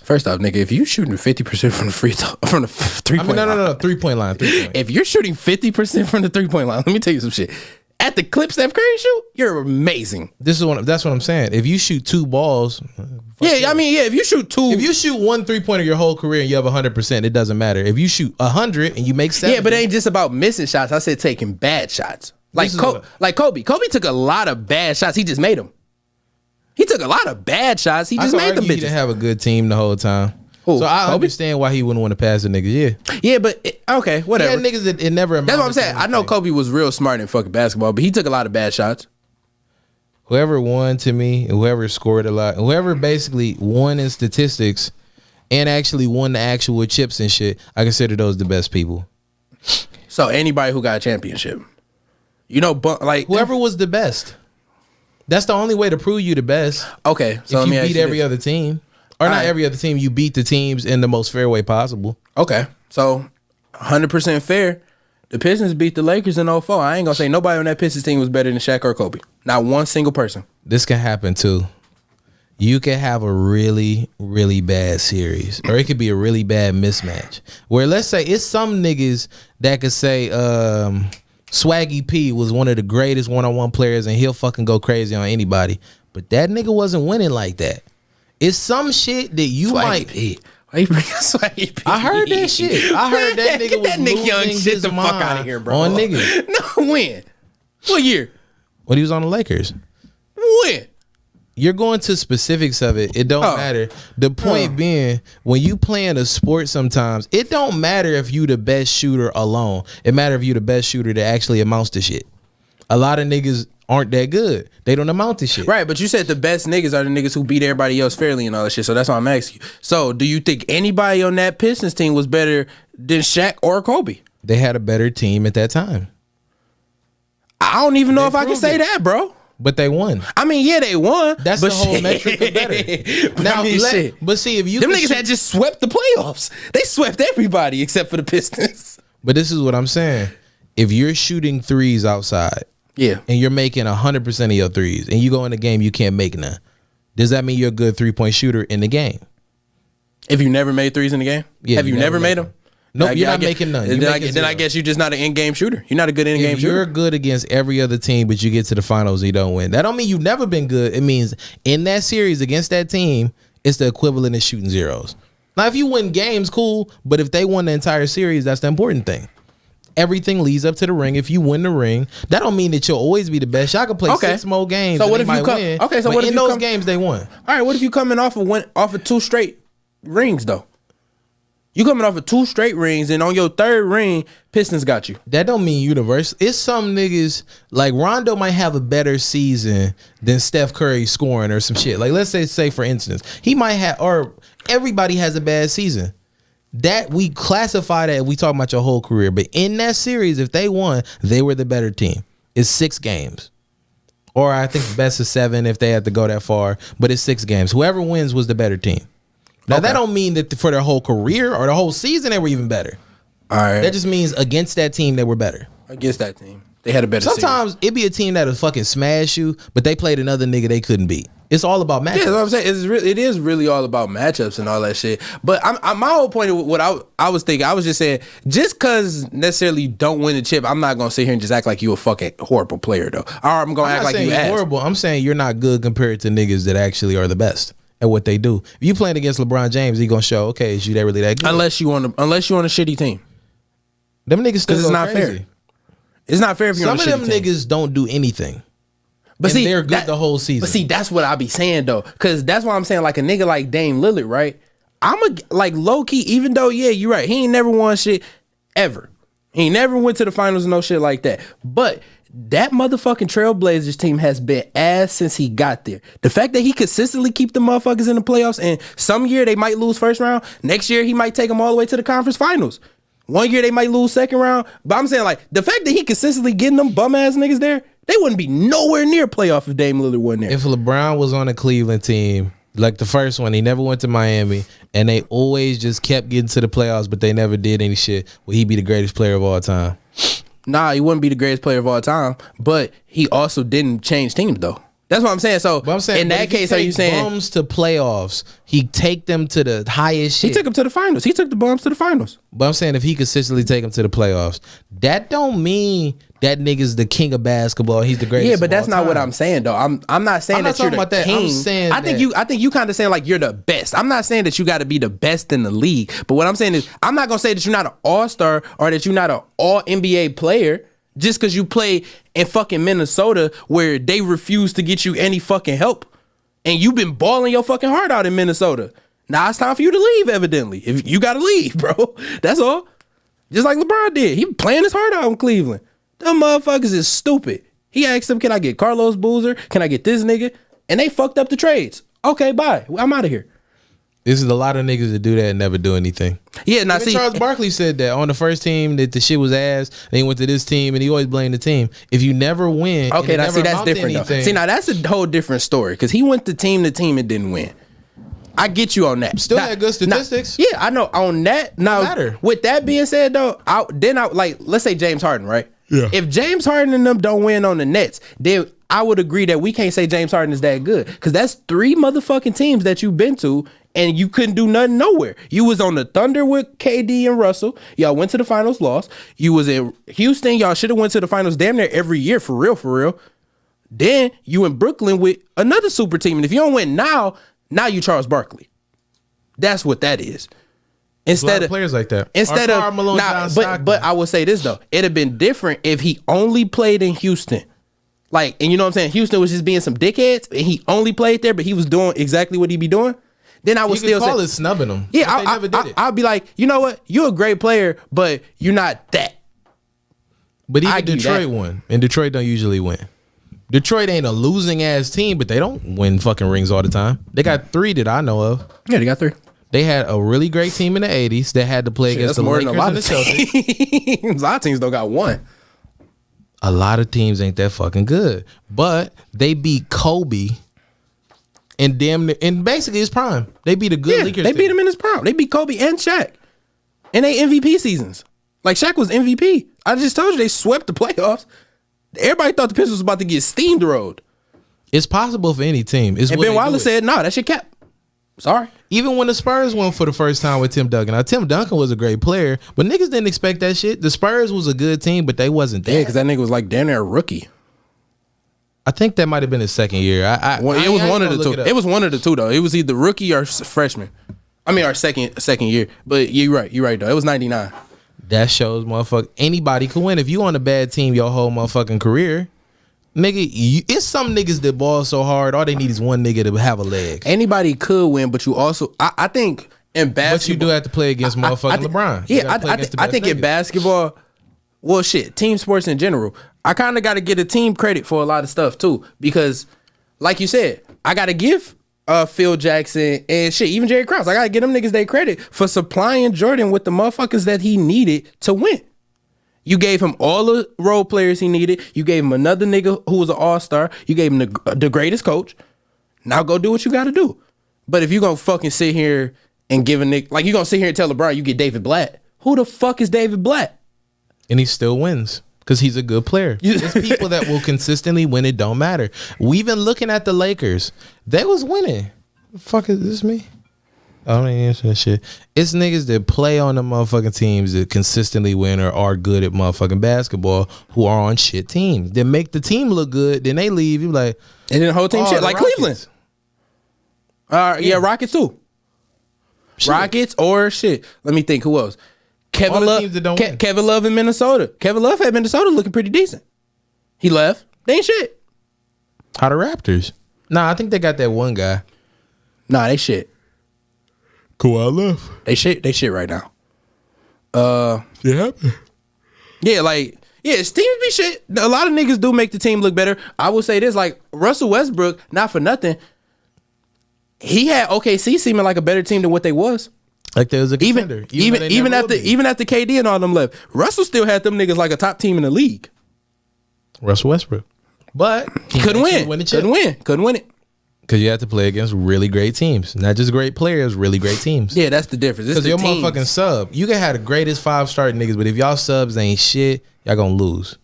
First off, nigga, if you shooting 50% from the from the 3-point line. No, 3-point line. 3-point. If you're shooting 50% from the 3-point line, let me tell you some shit. At the clip Steph Curry shoot, you're amazing. That's what I'm saying. If you shoot 2 balls, if you shoot 2, if you shoot 1 3-pointer your whole career and you have 100%, it doesn't matter. If you shoot 100 and you make 7, yeah, but it ain't just about missing shots. I said taking bad shots. Like Kobe. Kobe took a lot of bad shots. He just made them. He took a lot of bad shots. He just made them bitches. He didn't have a good team the whole time. Who, so I understand why he wouldn't want to pass the niggas. Yeah, but okay, whatever. Yeah, niggas it never. That's what I'm saying. I know Kobe was real smart in fucking basketball, but he took a lot of bad shots. Whoever won to me, whoever scored a lot, whoever basically won in statistics and actually won the actual chips and shit, I consider those the best people. So anybody who got a championship, you know, like whoever was the best. That's the only way to prove you the best. Okay, so if you beat every other team. Or not every other team, you beat the teams in the most fair way possible. Okay, so 100% fair. The Pistons beat the Lakers in 2004. I ain't gonna say nobody on that Pistons team was better than Shaq or Kobe. Not one single person. This can happen too. You can have a really, really bad series. Or it could be a really bad mismatch. Where let's say it's some niggas that could say Swaggy P was one of the greatest one-on-one players and he'll fucking go crazy on anybody. But that nigga wasn't winning like that. It's some shit that you might. P. Why you bring Swaggy P? I heard that shit. I heard that nigga was losing young shit his the fuck out of here, bro. On niggas. No, when? What year? When he was on the Lakers. When? You're going to specifics of it. It don't matter. The point being, when you playing a sport, sometimes it don't matter if you the best shooter alone. It matter if you the best shooter that actually amounts to shit. A lot of niggas aren't that good. They don't amount to shit. Right, but you said the best niggas are the niggas who beat everybody else fairly and all that shit. So that's why I'm asking you. So do you think anybody on that Pistons team was better than Shaq or Kobe? They had a better team at that time. I don't even know if I can say that, bro. But they won. I mean, yeah, they won. That's the whole metric of better. Now, but see, if you them niggas had just swept the playoffs. They swept everybody except for the Pistons. But this is what I'm saying. If you're shooting threes outside, and you're making 100% of your threes, and you go in the game, you can't make none. Does that mean you're a good 3-point shooter in the game? If you never made threes in the game, have you never made them? Nope, you're not making none. Then I guess you're just not an in-game shooter. You're not a good in-game shooter. You're good against every other team, but you get to the finals and you don't win. That don't mean you've never been good. It means in that series against that team, it's the equivalent of shooting zeros. Now, if you win games, cool. But if they won the entire series, that's the important thing. Everything leads up to the ring. If you win the ring, that don't mean that you'll always be the best. Y'all can play 6 more games. So what if you come? Win, okay, so what if in those games they won? All right, what if you coming off of 2 straight rings though? You coming off of 2 straight rings, and on your 3rd ring, Pistons got you. That don't mean universal. It's some niggas, like Rondo might have a better season than Steph Curry scoring or some shit. Like, let's say for instance, he might have, or everybody has a bad season. That we classify that if we talk about your whole career. But in that series, if they won, they were the better team. It's 6 games. Or I think best of 7 if they had to go that far. But it's 6 games. Whoever wins was the better team. Now, that don't mean that for their whole career or the whole season they were even better. All right. That just means against that team they were better. Against that team. They had a better Sometimes it'd be a team that'll fucking smash you, but they played another nigga they couldn't beat. It's all about matchups. Yeah, that's what I'm saying. It is really all about matchups and all that shit. But my whole point of what I was thinking, I was just saying, just because necessarily you don't win the chip, I'm not going to sit here and just act like you a fucking horrible player, though. Or I'm going to act like you ass. Horrible. I'm saying you're not good compared to niggas that actually are the best at what they do. If you playing against LeBron James, he gonna show, okay, is you that really that good? Unless you on a shitty team. Them niggas still it's not crazy. Fair. It's not fair if you're on a shitty team. Some of them niggas don't do anything. But see, they're good the whole season. But see, that's what I be saying though. Cause that's why I'm saying, like a nigga like Dame Lillard, right? I'm like low key, even though, yeah, you're right. He ain't never won shit ever. He ain't never went to the finals and no shit like that. But that motherfucking Trailblazers team has been ass since he got there. The fact that he consistently keep the motherfuckers in the playoffs, and some year they might lose first round, next year he might take them all the way to the conference finals. One year they might lose second round. But I'm saying, like, the fact that he consistently getting them bum ass niggas there, they wouldn't be nowhere near playoff if Dame Lillard wasn't there. If LeBron was on a Cleveland team, like the first one, he never went to Miami, and they always just kept getting to the playoffs, but they never did any shit, would he be the greatest player of all time? Nah, he wouldn't be the greatest player of all time, but he also didn't change teams though. That's what I'm saying. So in that case, are you saying bums to playoffs? He take them to the highest shit. He took them to the finals. He took the bums to the finals. But I'm saying if he consistently take them to the playoffs, that don't mean that nigga's the king of basketball. He's the greatest. Yeah, but that's not what I'm saying though. I'm not saying that you're the king. I'm saying I think you kind of saying like you're the best. I'm not saying that you got to be the best in the league. But what I'm saying is I'm not gonna say that you're not an all-star or that you're not an all NBA player just because you play in fucking Minnesota where they refuse to get you any fucking help, and you've been balling your fucking heart out in Minnesota. Now it's time for you to leave. Evidently, if you got to leave, bro, that's all. Just like LeBron did, he playing his heart out in Cleveland. Them motherfuckers is stupid. He asked them, "Can I get Carlos Boozer? Can I get this nigga?" And they fucked up the trades. Okay, bye. I'm out of here. This is a lot of niggas that do that and never do anything. Yeah, now see, Charles Barkley said that on the first team that the shit was ass. Then he went to this team and he always blamed the team. If you never win, okay, now see that's different though. See, now that's a whole different story because he went to team and didn't win. I get you on that. Still had good statistics. Yeah, I know on that. Now, with that being said though, let's say James Harden, right? Yeah. If James Harden and them don't win on the Nets, then I would agree that we can't say James Harden is that good because that's 3 motherfucking teams that you've been to. And you couldn't do nothing nowhere. You was on the Thunder with KD and Russell. Y'all went to the finals, lost. You was in Houston. Y'all should have went to the finals damn near every year, for real. Then you in Brooklyn with another super team. And if you don't win now you Charles Barkley. That's what that is. Instead of players like that. Instead of but I will say this though. It'd have been different if he only played in Houston. like, and you know what I'm saying, Houston was just being some dickheads, and he only played there, but he was doing exactly what he be doing, then I would still call it snubbing him. Yeah, I'll be like, you know what? You're a great player, but you're not that. But even Detroit won, and Detroit don't usually win. Detroit ain't a losing ass team, but they don't win fucking rings all the time. They got 3 that I know of. Yeah, they got 3. They had a really great team in the 80s that had to play against the Lakers and the Celtics. A lot of teams don't got 1. A lot of teams ain't that fucking good, but they beat Kobe. And basically his prime. They beat a good Lakers team. They beat him in his prime. They beat Kobe and Shaq in their MVP seasons. Like, Shaq was MVP. I just told you they swept the playoffs. Everybody thought the Pistons was about to get steamrolled. It's possible for any team. And Ben Wallace said, "No, that shit kept." Sorry. Even when the Spurs won for the first time with Tim Duncan. Now, Tim Duncan was a great player, but niggas didn't expect that shit. The Spurs was a good team, but they wasn't there. Yeah, because that nigga was like damn near a rookie. I think that might have been his second year. It was one of the two. It was one of the two though. It was either rookie or freshman. I mean, our second year. But you're right though. It was 99. That shows motherfucker anybody could win. If you on a bad team your whole motherfucking career, nigga, it's some niggas that ball so hard. All they need is one nigga to have a leg. Anybody could win, but you also, I think in basketball, but you do have to play against motherfucking LeBron. Yeah, I think in basketball, well, shit, team sports in general, I kind of got to get a team credit for a lot of stuff too, because, like you said, I got to give Phil Jackson and shit, even Jerry Krause, I got to give them niggas their credit for supplying Jordan with the motherfuckers that he needed to win. You gave him all the role players he needed. You gave him another nigga who was an all-star. You gave him the greatest coach. Now go do what you got to do. But if you going to fucking sit here and give a nigga, like you going to sit here and tell LeBron you get David Blatt. Who the fuck is David Blatt? And he still wins because he's a good player. There's people that will consistently win. It don't matter. We've been looking at the Lakers. They was winning. The fuck is this me? I don't even answer that shit. It's niggas that play on the motherfucking teams that consistently win or are good at motherfucking basketball who are on shit teams. They make the team look good, then they leave. You like, and then the whole team shit like Rockets. Cleveland. Yeah, Rockets too. Shit. Rockets or shit. Let me think. Who else? Kevin Love in Minnesota. Kevin Love had Minnesota looking pretty decent. He left. They ain't shit. How the Raptors? Nah, I think they got that one guy. Nah, they shit. Kawhi left. They shit right now. Yeah. Yeah, like, yeah, teams be shit. A lot of niggas do make the team look better. I will say this, like, Russell Westbrook, not for nothing, he had OKC seeming like a better team than what they was. Like there was a contender. Even after KD and all them left, Russell still had them niggas like a top team in the league. Russell Westbrook. But he couldn't win. Couldn't win it. Because you have to play against really great teams. Not just great players, really great teams. Yeah, that's the difference. Because your motherfucking sub. You can have the greatest 5 starting niggas, but if y'all subs ain't shit, y'all gonna lose.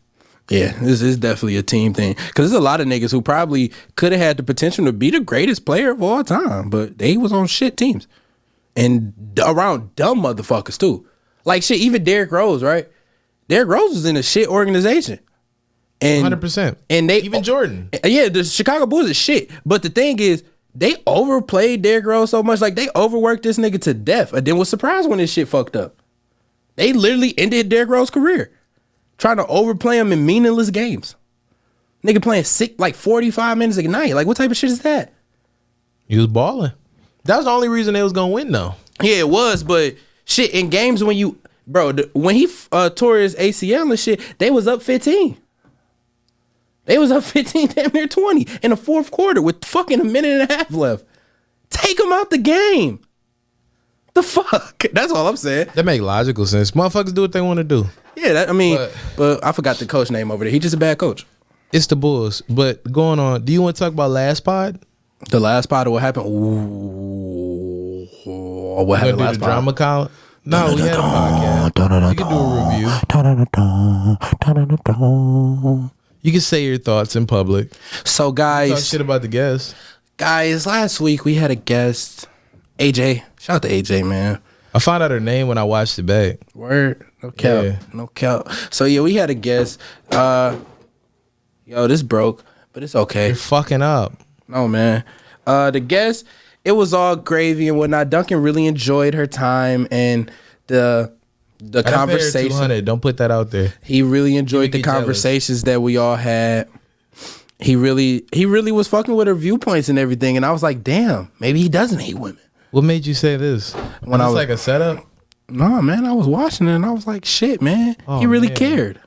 Yeah, this is definitely a team thing. Because there's a lot of niggas who probably could have had the potential to be the greatest player of all time, but they was on shit teams. And around dumb motherfuckers too. Like shit, even Derrick Rose, right? Derrick Rose was in a shit organization. And 100%. And they even Jordan. Yeah, the Chicago Bulls is shit. But the thing is, they overplayed Derrick Rose so much, like they overworked this nigga to death. And then was surprised when this shit fucked up. They literally ended Derrick Rose's career. Trying to overplay him in meaningless games. Nigga playing 45 minutes a night. Like what type of shit is that? He was balling. That was the only reason they was gonna win though. Yeah, it was, but shit, in games when you, bro, when he tore his ACL and shit, they was up 15. They was up 15, damn near 20 in the fourth quarter with fucking a minute and a half left. Take him out the game. The fuck? That's all I'm saying. That make logical sense. Motherfuckers do what they want to do. Yeah, but I forgot the coach name over there. He just a bad coach. It's the Bulls. But going on, do you want to talk about last pod? The last pod of what happened? Ooh, what happened last pod? Drama count? No, we had a podcast. You can do a review. You can say your thoughts in public. So guys, talk shit about the guest. Guys, last week we had a guest, AJ. Shout out to AJ, man. I found out her name when I watched it back. Word, no cap, yeah. No cap. So yeah, we had a guest. Yo, this broke, but it's okay. You're fucking up. No, man. The guest, it was all gravy and whatnot. Duncan really enjoyed her time and the conversation. Don't put that out there. He really enjoyed the conversations that we all had. he really was fucking with her viewpoints and everything. And I was like, damn, maybe he doesn't hate women. What made you say this? When I was like a setup? No, man, I was watching it and I was like, shit, man, he really cared.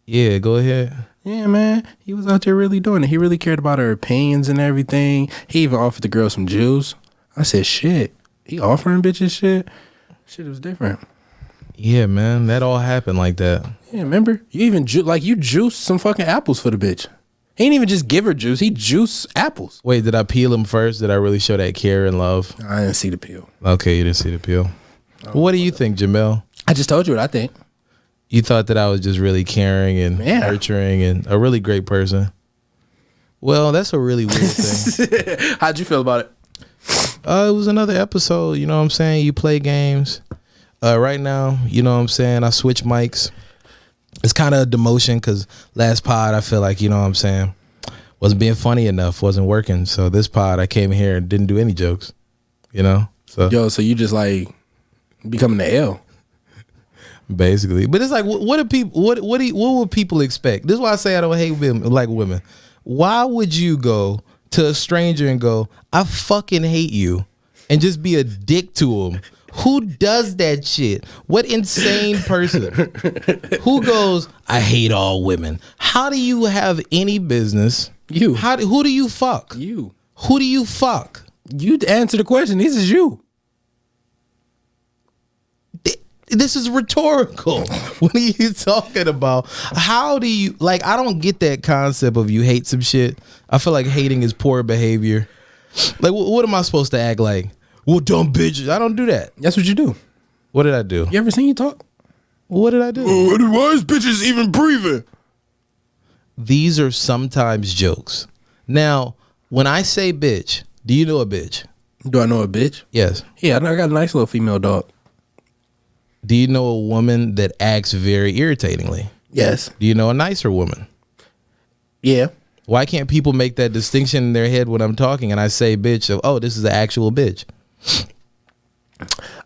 Yeah, go ahead. Yeah, man, he was out there really doing it. He really cared about her opinions and everything. He even offered the girl some juice. I said, shit, he offering bitches shit? Shit was different. Yeah, man, that all happened like that. Yeah, remember? You even you juiced some fucking apples for the bitch. He didn't even just give her juice. He juiced apples. Wait, did I peel them first? Did I really show that care and love? I didn't see the peel. Okay, you didn't see the peel. Well, what do you think, Jamel? I just told you what I think. You thought that I was just really caring and nurturing and a really great person. Well, that's a really weird thing. How'd you feel about it? It was another episode. You know what I'm saying? You play games. Right now, you know what I'm saying? I switch mics. It's kind of a demotion because last pod, I feel like, you know what I'm saying, wasn't being funny enough, wasn't working. So this pod, I came here and didn't do any jokes, you know? So you just like becoming the L. Basically. But it's like, what do people, what would people expect? This is why I say I don't hate women, like women. Why would you go to a stranger and go, I fucking hate you, and just be a dick to them? Who does that shit? What insane person? Who goes, I hate all women? How do you have any business? You. Who do you fuck? You. Who do you fuck? You answer the question. This is you. This is rhetorical. What are you talking about? How do you, like, I don't get that concept of you hate some shit. I feel like hating is poor behavior. Like, what am I supposed to act like? Well, dumb bitches. I don't do that. That's what you do. What did I do? You ever seen you talk? What did I do? Why is bitches even breathing? These are sometimes jokes. Now, when I say bitch, do you know a bitch? Do I know a bitch? Yes. Yeah, I got a nice little female dog. Do you know a woman that acts very irritatingly? Yes. Do you know a nicer woman? Yeah. Why can't people make that distinction in their head when I'm talking and I say bitch of, oh, this is an actual bitch?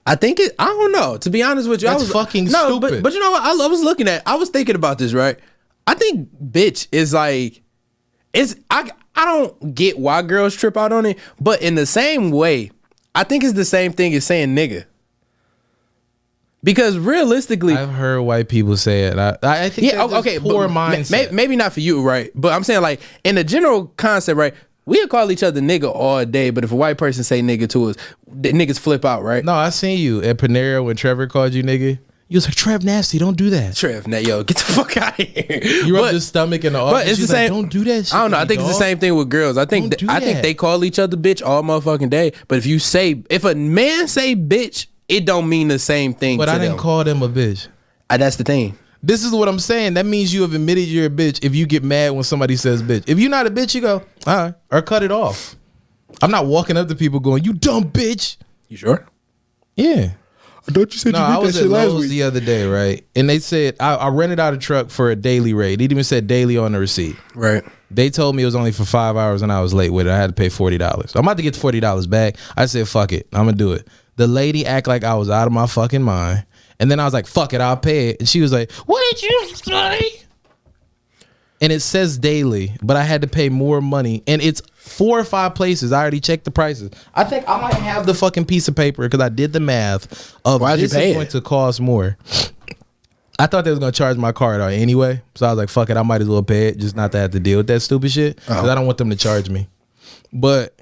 I think I don't know. To be honest with you, That's fucking stupid. But you know what? I was thinking about this, right? I think bitch is like, I don't get why girls trip out on it, but in the same way, I think it's the same thing as saying nigga. Because realistically, I've heard white people say it. I think okay, poor mindset. Maybe not for you, right? But I'm saying, like, in the general concept, right? We'll call each other nigga all day, but if a white person say nigga to us, the niggas flip out, right? No, I seen you at Panera when Trevor called you nigga. You was like, Trev nasty, don't do that. Trev, yo, get the fuck out of here. You rubbed his stomach in the office. But it's the same. Like, don't do that shit. I don't know. I think it's the same thing with girls. I think they call each other bitch all motherfucking day. But if a man say bitch, it don't mean the same thing. But I didn't call them a bitch. That's the thing. This is what I'm saying. That means you have admitted you're a bitch if you get mad when somebody says bitch. If you're not a bitch, you go, all right, or cut it off. I'm not walking up to people going, you dumb bitch. You sure? Yeah. I thought you said you did that shit last week. The other day, right? And they said, I rented out a truck for a daily rate. It even said daily on the receipt. Right. They told me it was only for 5 hours and I was late with it. I had to pay $40. I'm about to get the $40 back. I said, fuck it. I'm going to do it. The lady act like I was out of my fucking mind. And then I was like, fuck it, I'll pay it. And she was like, what did you say? And it says daily, but I had to pay more money. And it's 4 or 5 places. I already checked the prices. I think I might have the fucking piece of paper because I did the math of why'd this you pay is going to cost more. I thought they was going to charge my card out anyway. So I was like, fuck it, I might as well pay it just not to have to deal with that stupid shit. Because I don't want them to charge me. But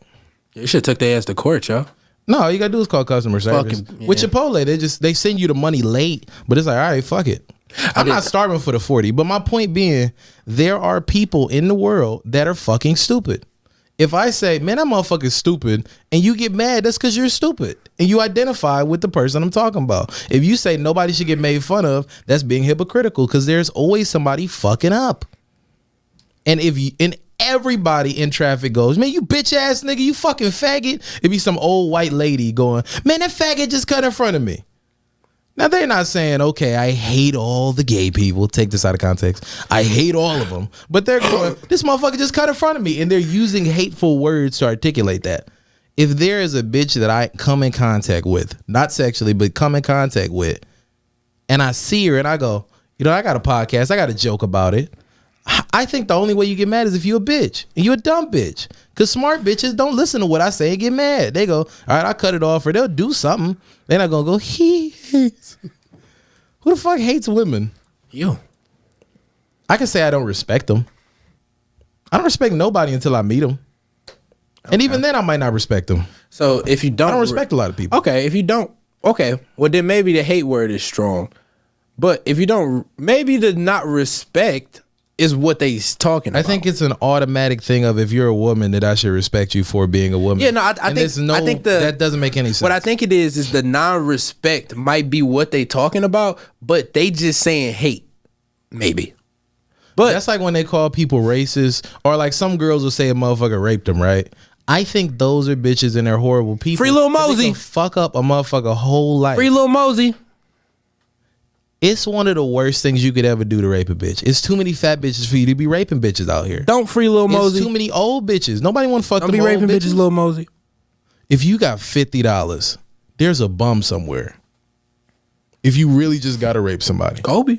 you should have took their ass to court, yo. No, all you gotta do is call customer service. With Chipotle, they send you the money late, but it's like, all right, fuck it. I'm not starving for the 40. But my point being, there are people in the world that are fucking stupid. If I say, man, that motherfucker's stupid, and you get mad, that's because you're stupid. And you identify with the person I'm talking about. If you say nobody should get made fun of, that's being hypocritical because there's always somebody fucking up. And everybody in traffic goes, man, you bitch ass nigga, you fucking faggot. It'd be some old white lady going, man, that faggot just cut in front of me. Now they're not saying, okay, I hate all the gay people. Take this out of context. I hate all of them. But they're going, this motherfucker just cut in front of me. And they're using hateful words to articulate that. If there is a bitch that I come in contact with, not sexually, but come in contact with, and I see her and I go, you know, I got a podcast, I got a joke about it. I think the only way you get mad is if you a bitch and you a dumb bitch. Cause smart bitches don't listen to what I say and get mad. They go, all right, I'll cut it off, or they'll do something. They're not gonna go, he hates. Who the fuck hates women? You. I can say I don't respect them. I don't respect nobody until I meet them. Okay. And even then I might not respect them. So if you don't, I don't respect a lot of people. Okay, if you don't, okay, well then maybe the hate word is strong. But if you don't, maybe the not respect is what they talking about. I think it's an automatic thing of if you're a woman that I should respect you for being a woman. Yeah, no, I think that doesn't make any sense. What I think it is the non-respect might be what they talking about, but they just saying hate, maybe. But that's like when they call people racist, or like some girls will say a motherfucker raped them, right? I think those are bitches and they're horrible people. Free Lil Mosey. Fuck up a motherfucker whole life. Free Lil Mosey. It's one of the worst things you could ever do to rape a bitch. It's too many fat bitches for you to be raping bitches out here. Don't free Lil Mosey. It's too many old bitches. Nobody want to fuck them old bitches. Don't be raping bitches, Lil Mosey. If you got $50, there's a bum somewhere. If you really just got to rape somebody. Kobe.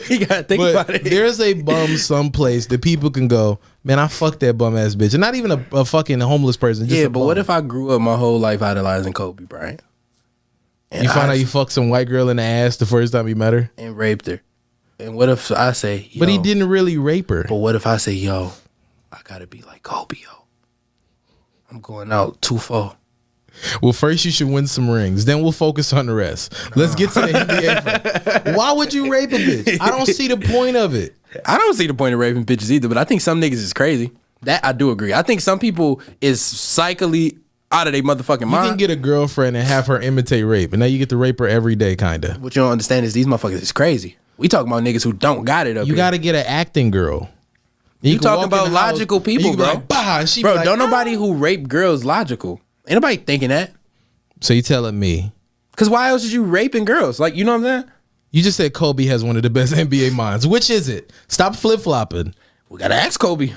You gotta think about it. There's a bum someplace that people can go, man, I fucked that bum ass bitch. And not even a fucking homeless person. Just but what if I grew up my whole life idolizing Kobe Bryant? And you find out you fucked some white girl in the ass the first time you met her? And raped her. And what if I say, yo, but he didn't really rape her. But what if I say, yo, I gotta be like Kobe, yo. I'm going out 2-4. Well, first you should win some rings. Then we'll focus on the rest. Let's get to the NBA fight. Why would you rape a bitch? I don't see the point of it. I don't see the point of raping bitches either, but I think some niggas is crazy. That I do agree. I think some people is psychically out of their motherfucking mind. You can get a girlfriend and have her imitate rape, and now you get to rape her every day, kind of. What you don't understand is these motherfuckers is crazy. We talking about niggas who don't got it up You got to get an acting girl. You talking about logical people, bro. Like, bah, she bro, like, don't nobody who rape girls logical. Ain't nobody thinking that. So you telling me? Because why else is you raping girls? Like, you know what I'm saying? You just said Kobe has one of the best NBA minds. Which is it? Stop flip flopping. We gotta ask Kobe.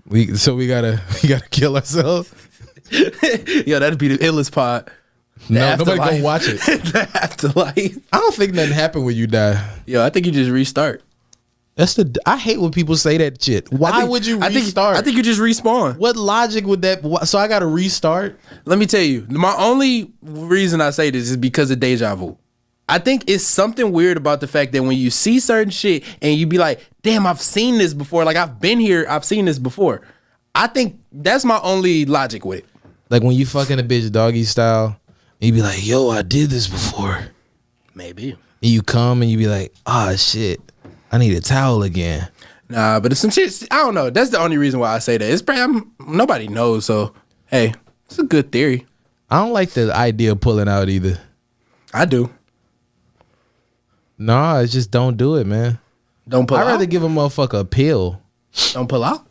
We gotta kill ourselves. Yo, that'd be the illest part. No, nobody gonna watch it. The afterlife. I don't think nothing happened when you die. Yo, I think you just restart. I hate when people say that shit. Why would you restart? I think you just respawn. What logic would that? So I got to restart? Let me tell you, my only reason I say this is because of deja vu. I think it's something weird about the fact that when you see certain shit and you be like, damn, I've seen this before. Like, I've been here. I've seen this before. I think that's my only logic with it. Like when you fucking a bitch doggy style, and you be like, yo, I did this before. Maybe. And you come and you be like, ah, shit. I need a towel again. Nah, but it's some shit. I don't know. That's the only reason why I say that. It's probably nobody knows. So hey, it's a good theory. I don't like the idea of pulling out either. I do. Nah, it's just don't do it, man. Don't pull out. I'd rather give a motherfucker a pill. Don't pull out.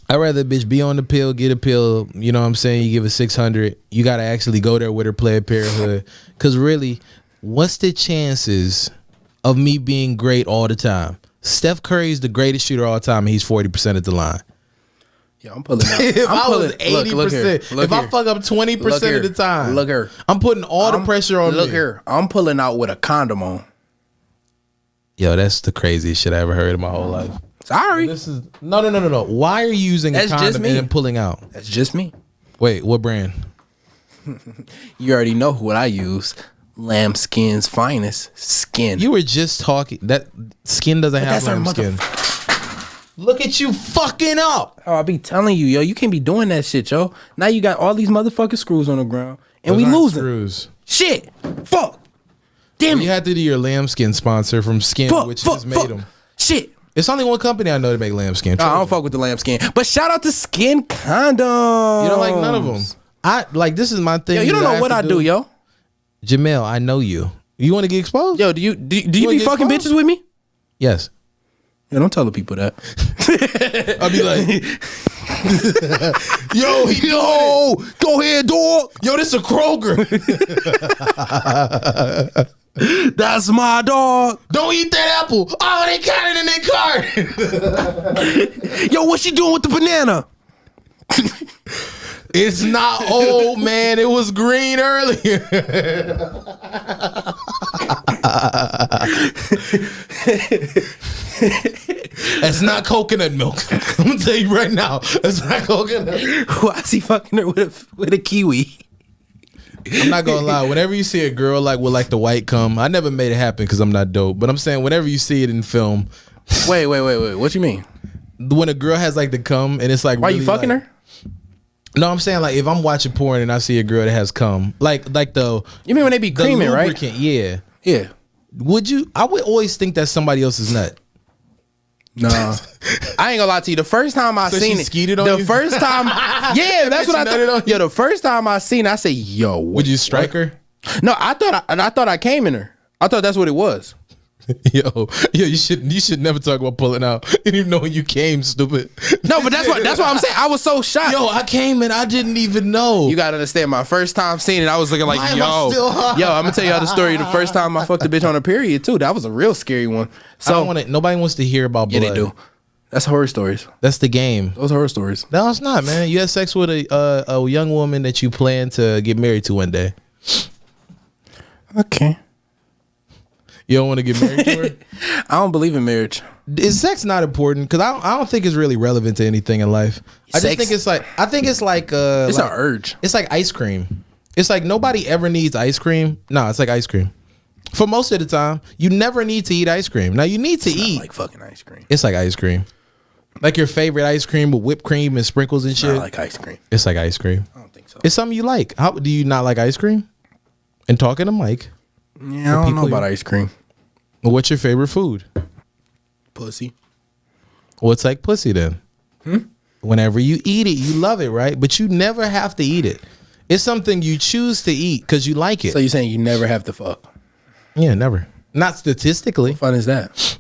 I'd rather a bitch be on the pill, get a pill. You know what I'm saying? You give her 600. You got to actually go there with her, play a Parenthood. Because really, what's the chances of me being great all the time? Steph Curry is the greatest shooter all the time, and he's 40% at the line. Yeah, I'm pulling out. If I was 80%, if I fuck up 20% of the time, look here. I'm putting all the pressure on me. Look here. I'm pulling out with a condom on. Yo, that's the craziest shit I ever heard in my whole life. Sorry. This is no. Why are you using a condom and then pulling out? That's just me. Wait, what brand? You already know what I use. Lambskin's finest skin. You were just talking that skin doesn't have lambskin. Look at you fucking up. Oh, I be telling you, yo, you can't be doing that shit, yo. Now you got all these motherfucking screws on the ground, and we losing. Screws. Shit. Fuck. Damn it. You had to do your lambskin sponsor from Skin, which just made them. Shit. It's only one company I know to make lambskin. I don't fuck with the lambskin, but shout out to Skin Condoms. You don't like none of them. I like this is my thing. Yo, you don't know what I do, yo. Jamel, I know you. You want to get exposed? Yo, do you be fucking bitches with me? Yes. Yeah, don't tell the people that. I'll be like, yo, go ahead, dog. Yo, this a Kroger. That's my dog. Don't eat that apple. Oh, they got it in their cart. Yo, what's she doing with the banana? It's not old, man. It was green earlier. That's not coconut milk. I'm gonna tell you right now. That's not coconut. Why is he fucking her with a kiwi? I'm not gonna lie. Whenever you see a girl like with like the white cum, I never made it happen because I'm not dope. But I'm saying whenever you see it in film. Wait. What you mean? When a girl has like the cum and it's like, why really you fucking her? No, I'm saying like if I'm watching porn and I see a girl that has cum, like the. You mean when they be creaming, right? Yeah. Yeah. Would you? I would always think that's somebody else's nut. No, I ain't gonna lie to you. The first time I seen it, the first time, yeah, that's what I thought. Yo, the first time I seen it, I said, "Yo, would you strike her?" No, I thought I came in her. I thought that's what it was. Yo, you should never talk about pulling out. You didn't even know when you came, stupid. No, but that's what I'm saying. I was so shocked. Yo, I came and I didn't even know. You gotta understand. My first time seeing it, I was looking like, I'm gonna tell y'all the story. The first time I fucked a bitch on a period too. That was a real scary one. So nobody wants to hear about blood. Yeah, they do. That's horror stories. That's the game. Those horror stories. No, it's not, man. You had sex with a young woman that you plan to get married to one day. Okay. You don't want to get married to her? I don't believe in marriage. Is sex not important? Because I don't think it's really relevant to anything in life. I just think it's like it's an urge. It's like ice cream. It's like nobody ever needs ice cream. No, it's like ice cream. For most of the time, you never need to eat ice cream. Now you need to eat like fucking ice cream. It's like ice cream. Like your favorite ice cream with whipped cream and sprinkles and shit. I like ice cream. It's like ice cream. I don't think so. It's something you like. How do you not like ice cream? And talking to Mike. Yeah, I don't know about ice cream. What's your favorite food? Pussy. What's like pussy then? Whenever you eat it, you love it, right? But you never have to eat it. It's something you choose to eat because you like it. So you're saying you never have to fuck? Yeah, never. Not statistically. What fun is that?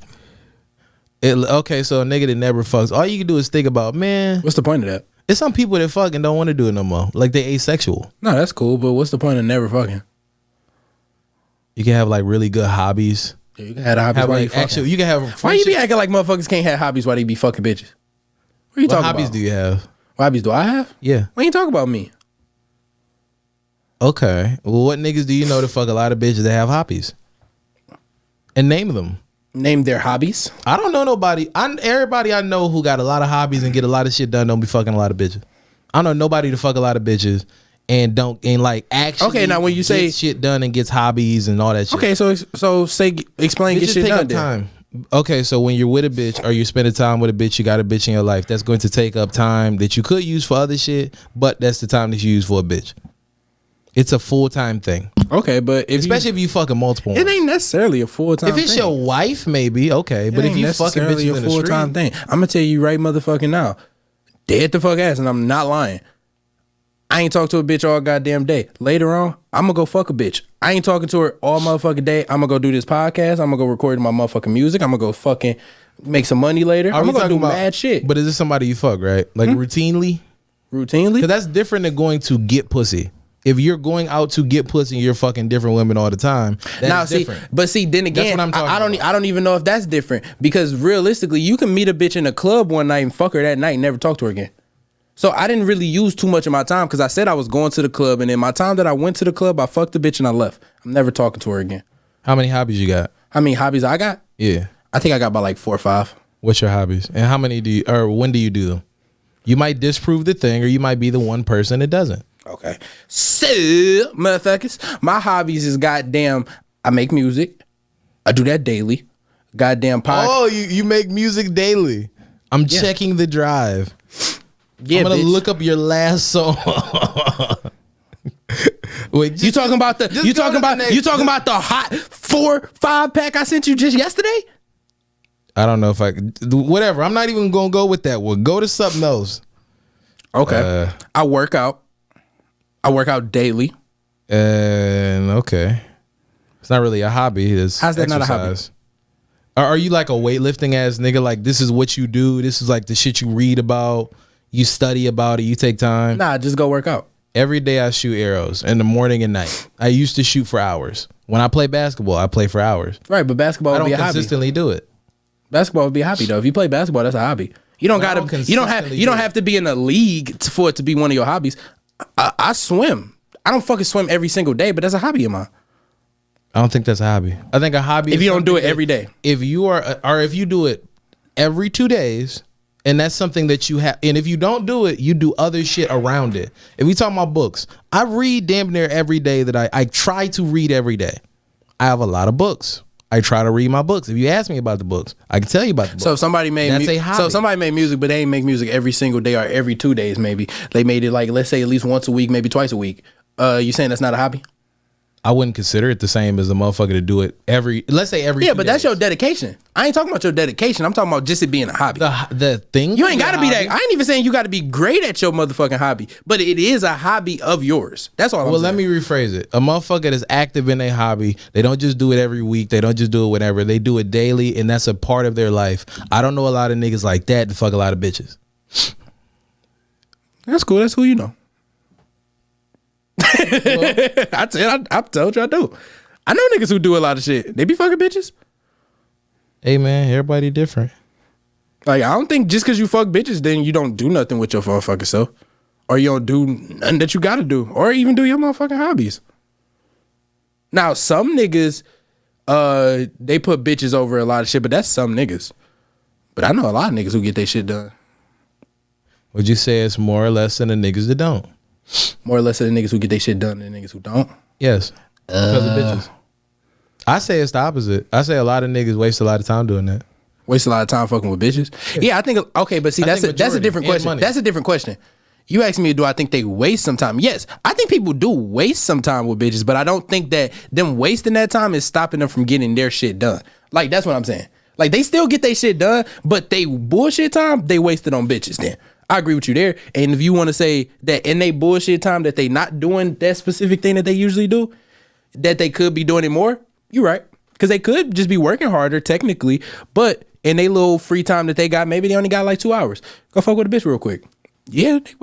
Okay, so a nigga that never fucks, all you can do is think about, man. What's the point of that? It's some people that fuck and don't want to do it no more. Like they asexual. No, that's cool, but what's the point of never fucking? You can have like really good hobbies. Yeah, you can have hobbies while you fucking. You can have. Why you be acting like motherfuckers can't have hobbies while they be fucking bitches? What are you talking about? What hobbies do you have? What hobbies do I have? Yeah. Why you talking about me? Okay. Well, what niggas do you know that fuck a lot of bitches that have hobbies? And name them. Name their hobbies? I don't know nobody. Everybody I know who got a lot of hobbies and get a lot of shit done don't be fucking a lot of bitches. I don't know nobody to fuck a lot of bitches and like actually. Okay, now when you say shit done and gets hobbies and all that shit. Okay, explain get shit done. Time. Okay, so when you're with a bitch or you're spending time with a bitch, you got a bitch in your life that's going to take up time that you could use for other shit, but that's the time that you use for a bitch. It's a full-time thing. Okay, but especially if you fucking multiple. It ain't necessarily a full-time thing. If it's your wife, maybe, okay. But if you fucking bitches in the full-time thing, I'm gonna tell you right motherfucking now. Dead the fuck ass, and I'm not lying. I ain't talked to a bitch all goddamn day. Later on, I'm gonna go fuck a bitch. I ain't talking to her all motherfucking day. I'm gonna go do this podcast. I'm gonna go record my motherfucking music. I'm gonna go fucking make some money later. I'm gonna do mad shit. But is this somebody you fuck, right? Like routinely? Routinely? Because that's different than going to get pussy. If you're going out to get pussy and you're fucking different women all the time, that's different. But see, then again, I don't even know if that's different because realistically, you can meet a bitch in a club one night and fuck her that night and never talk to her again. So I didn't really use too much of my time because I said I was going to the club, and in my time that I went to the club, I fucked the bitch and I left. I'm never talking to her again. How many hobbies you got? How many hobbies I got? Yeah, I think I got about like 4 or 5. What's your hobbies, and how many do you, or when do you do them? You might disprove the thing, or you might be the one person that doesn't. Okay. So, motherfuckers, my hobbies is goddamn, I make music. I do that daily. Goddamn podcast. Oh, you make music daily. I'm checking the drive. Yeah, I'm gonna look up your last song. Wait, you talking about the the hot 4-5 pack I sent you just yesterday? I don't know if whatever. I'm not even gonna go with that one. Go to something else. Okay. I work out daily. And okay. It's not really a hobby. It's how's that exercise. Not a hobby? Are you like a weightlifting ass nigga? Like this is what you do. This is like the shit you read about. You study about it. You take time. Nah, just go work out. Every day I shoot arrows in the morning and night. I used to shoot for hours. When I play basketball, I play for hours. Right, but basketball would be a hobby. I don't consistently do it. Basketball would be a hobby though. If you play basketball, that's a hobby. You don't have to be in a league for it to be one of your hobbies. I swim. I don't fucking swim every single day, but that's a hobby of mine. I don't think that's a hobby. I think a hobby if you don't do it every day. If you are, or if you do it every 2 days, and that's something that you have, and if you don't do it, you do other shit around it. If we talk about books, I read damn near every day that I try to read every day. I have a lot of books. I try to read my books. If you ask me about the books, I can tell you about the books. So if somebody made music, but they ain't make music every single day or every 2 days, maybe they made it like, let's say at least once a week, maybe twice a week. You saying that's not a hobby? I wouldn't consider it the same as a motherfucker to do it let's say every 2 days. But that's your dedication. I ain't talking about your dedication. I'm talking about just it being a hobby. The thing you ain't got to be that. I ain't even saying you got to be great at your motherfucking hobby, but it is a hobby of yours. That's all I'm saying. Well, let me rephrase it. A motherfucker that's active in a hobby, they don't just do it every week. They don't just do it whenever. They do it daily, and that's a part of their life. I don't know a lot of niggas like that to fuck a lot of bitches. That's cool. That's who you know. Well, I told you I do. I know niggas who do a lot of shit. They be fucking bitches. Hey man, everybody different. Like, I don't think just because you fuck bitches, then you don't do nothing with your motherfucking self, or you don't do nothing that you gotta do, or even do your motherfucking hobbies. Now, some niggas, they put bitches over a lot of shit, but that's some niggas. But I know a lot of niggas who get their shit done. Would you say it's more or less than the niggas that don't? More or less than the niggas who get their shit done than the niggas who don't? Yes. Because of bitches. I say it's the opposite. I say a lot of niggas waste a lot of time doing that. Waste a lot of time fucking with bitches? Yeah, I think, okay, but see, that's a different question. Money. That's a different question. You asked me, do I think they waste some time? Yes, I think people do waste some time with bitches, but I don't think that them wasting that time is stopping them from getting their shit done. Like, that's what I'm saying. Like, they still get their shit done, but they bullshit time, they wasted on bitches then. I agree with you there. And if you want to say that in they bullshit time that they not doing that specific thing that they usually do, that they could be doing it more, you're right. Because they could just be working harder technically, but in they little free time that they got, maybe they only got like 2 hours. Go fuck with a bitch real quick. Yeah, they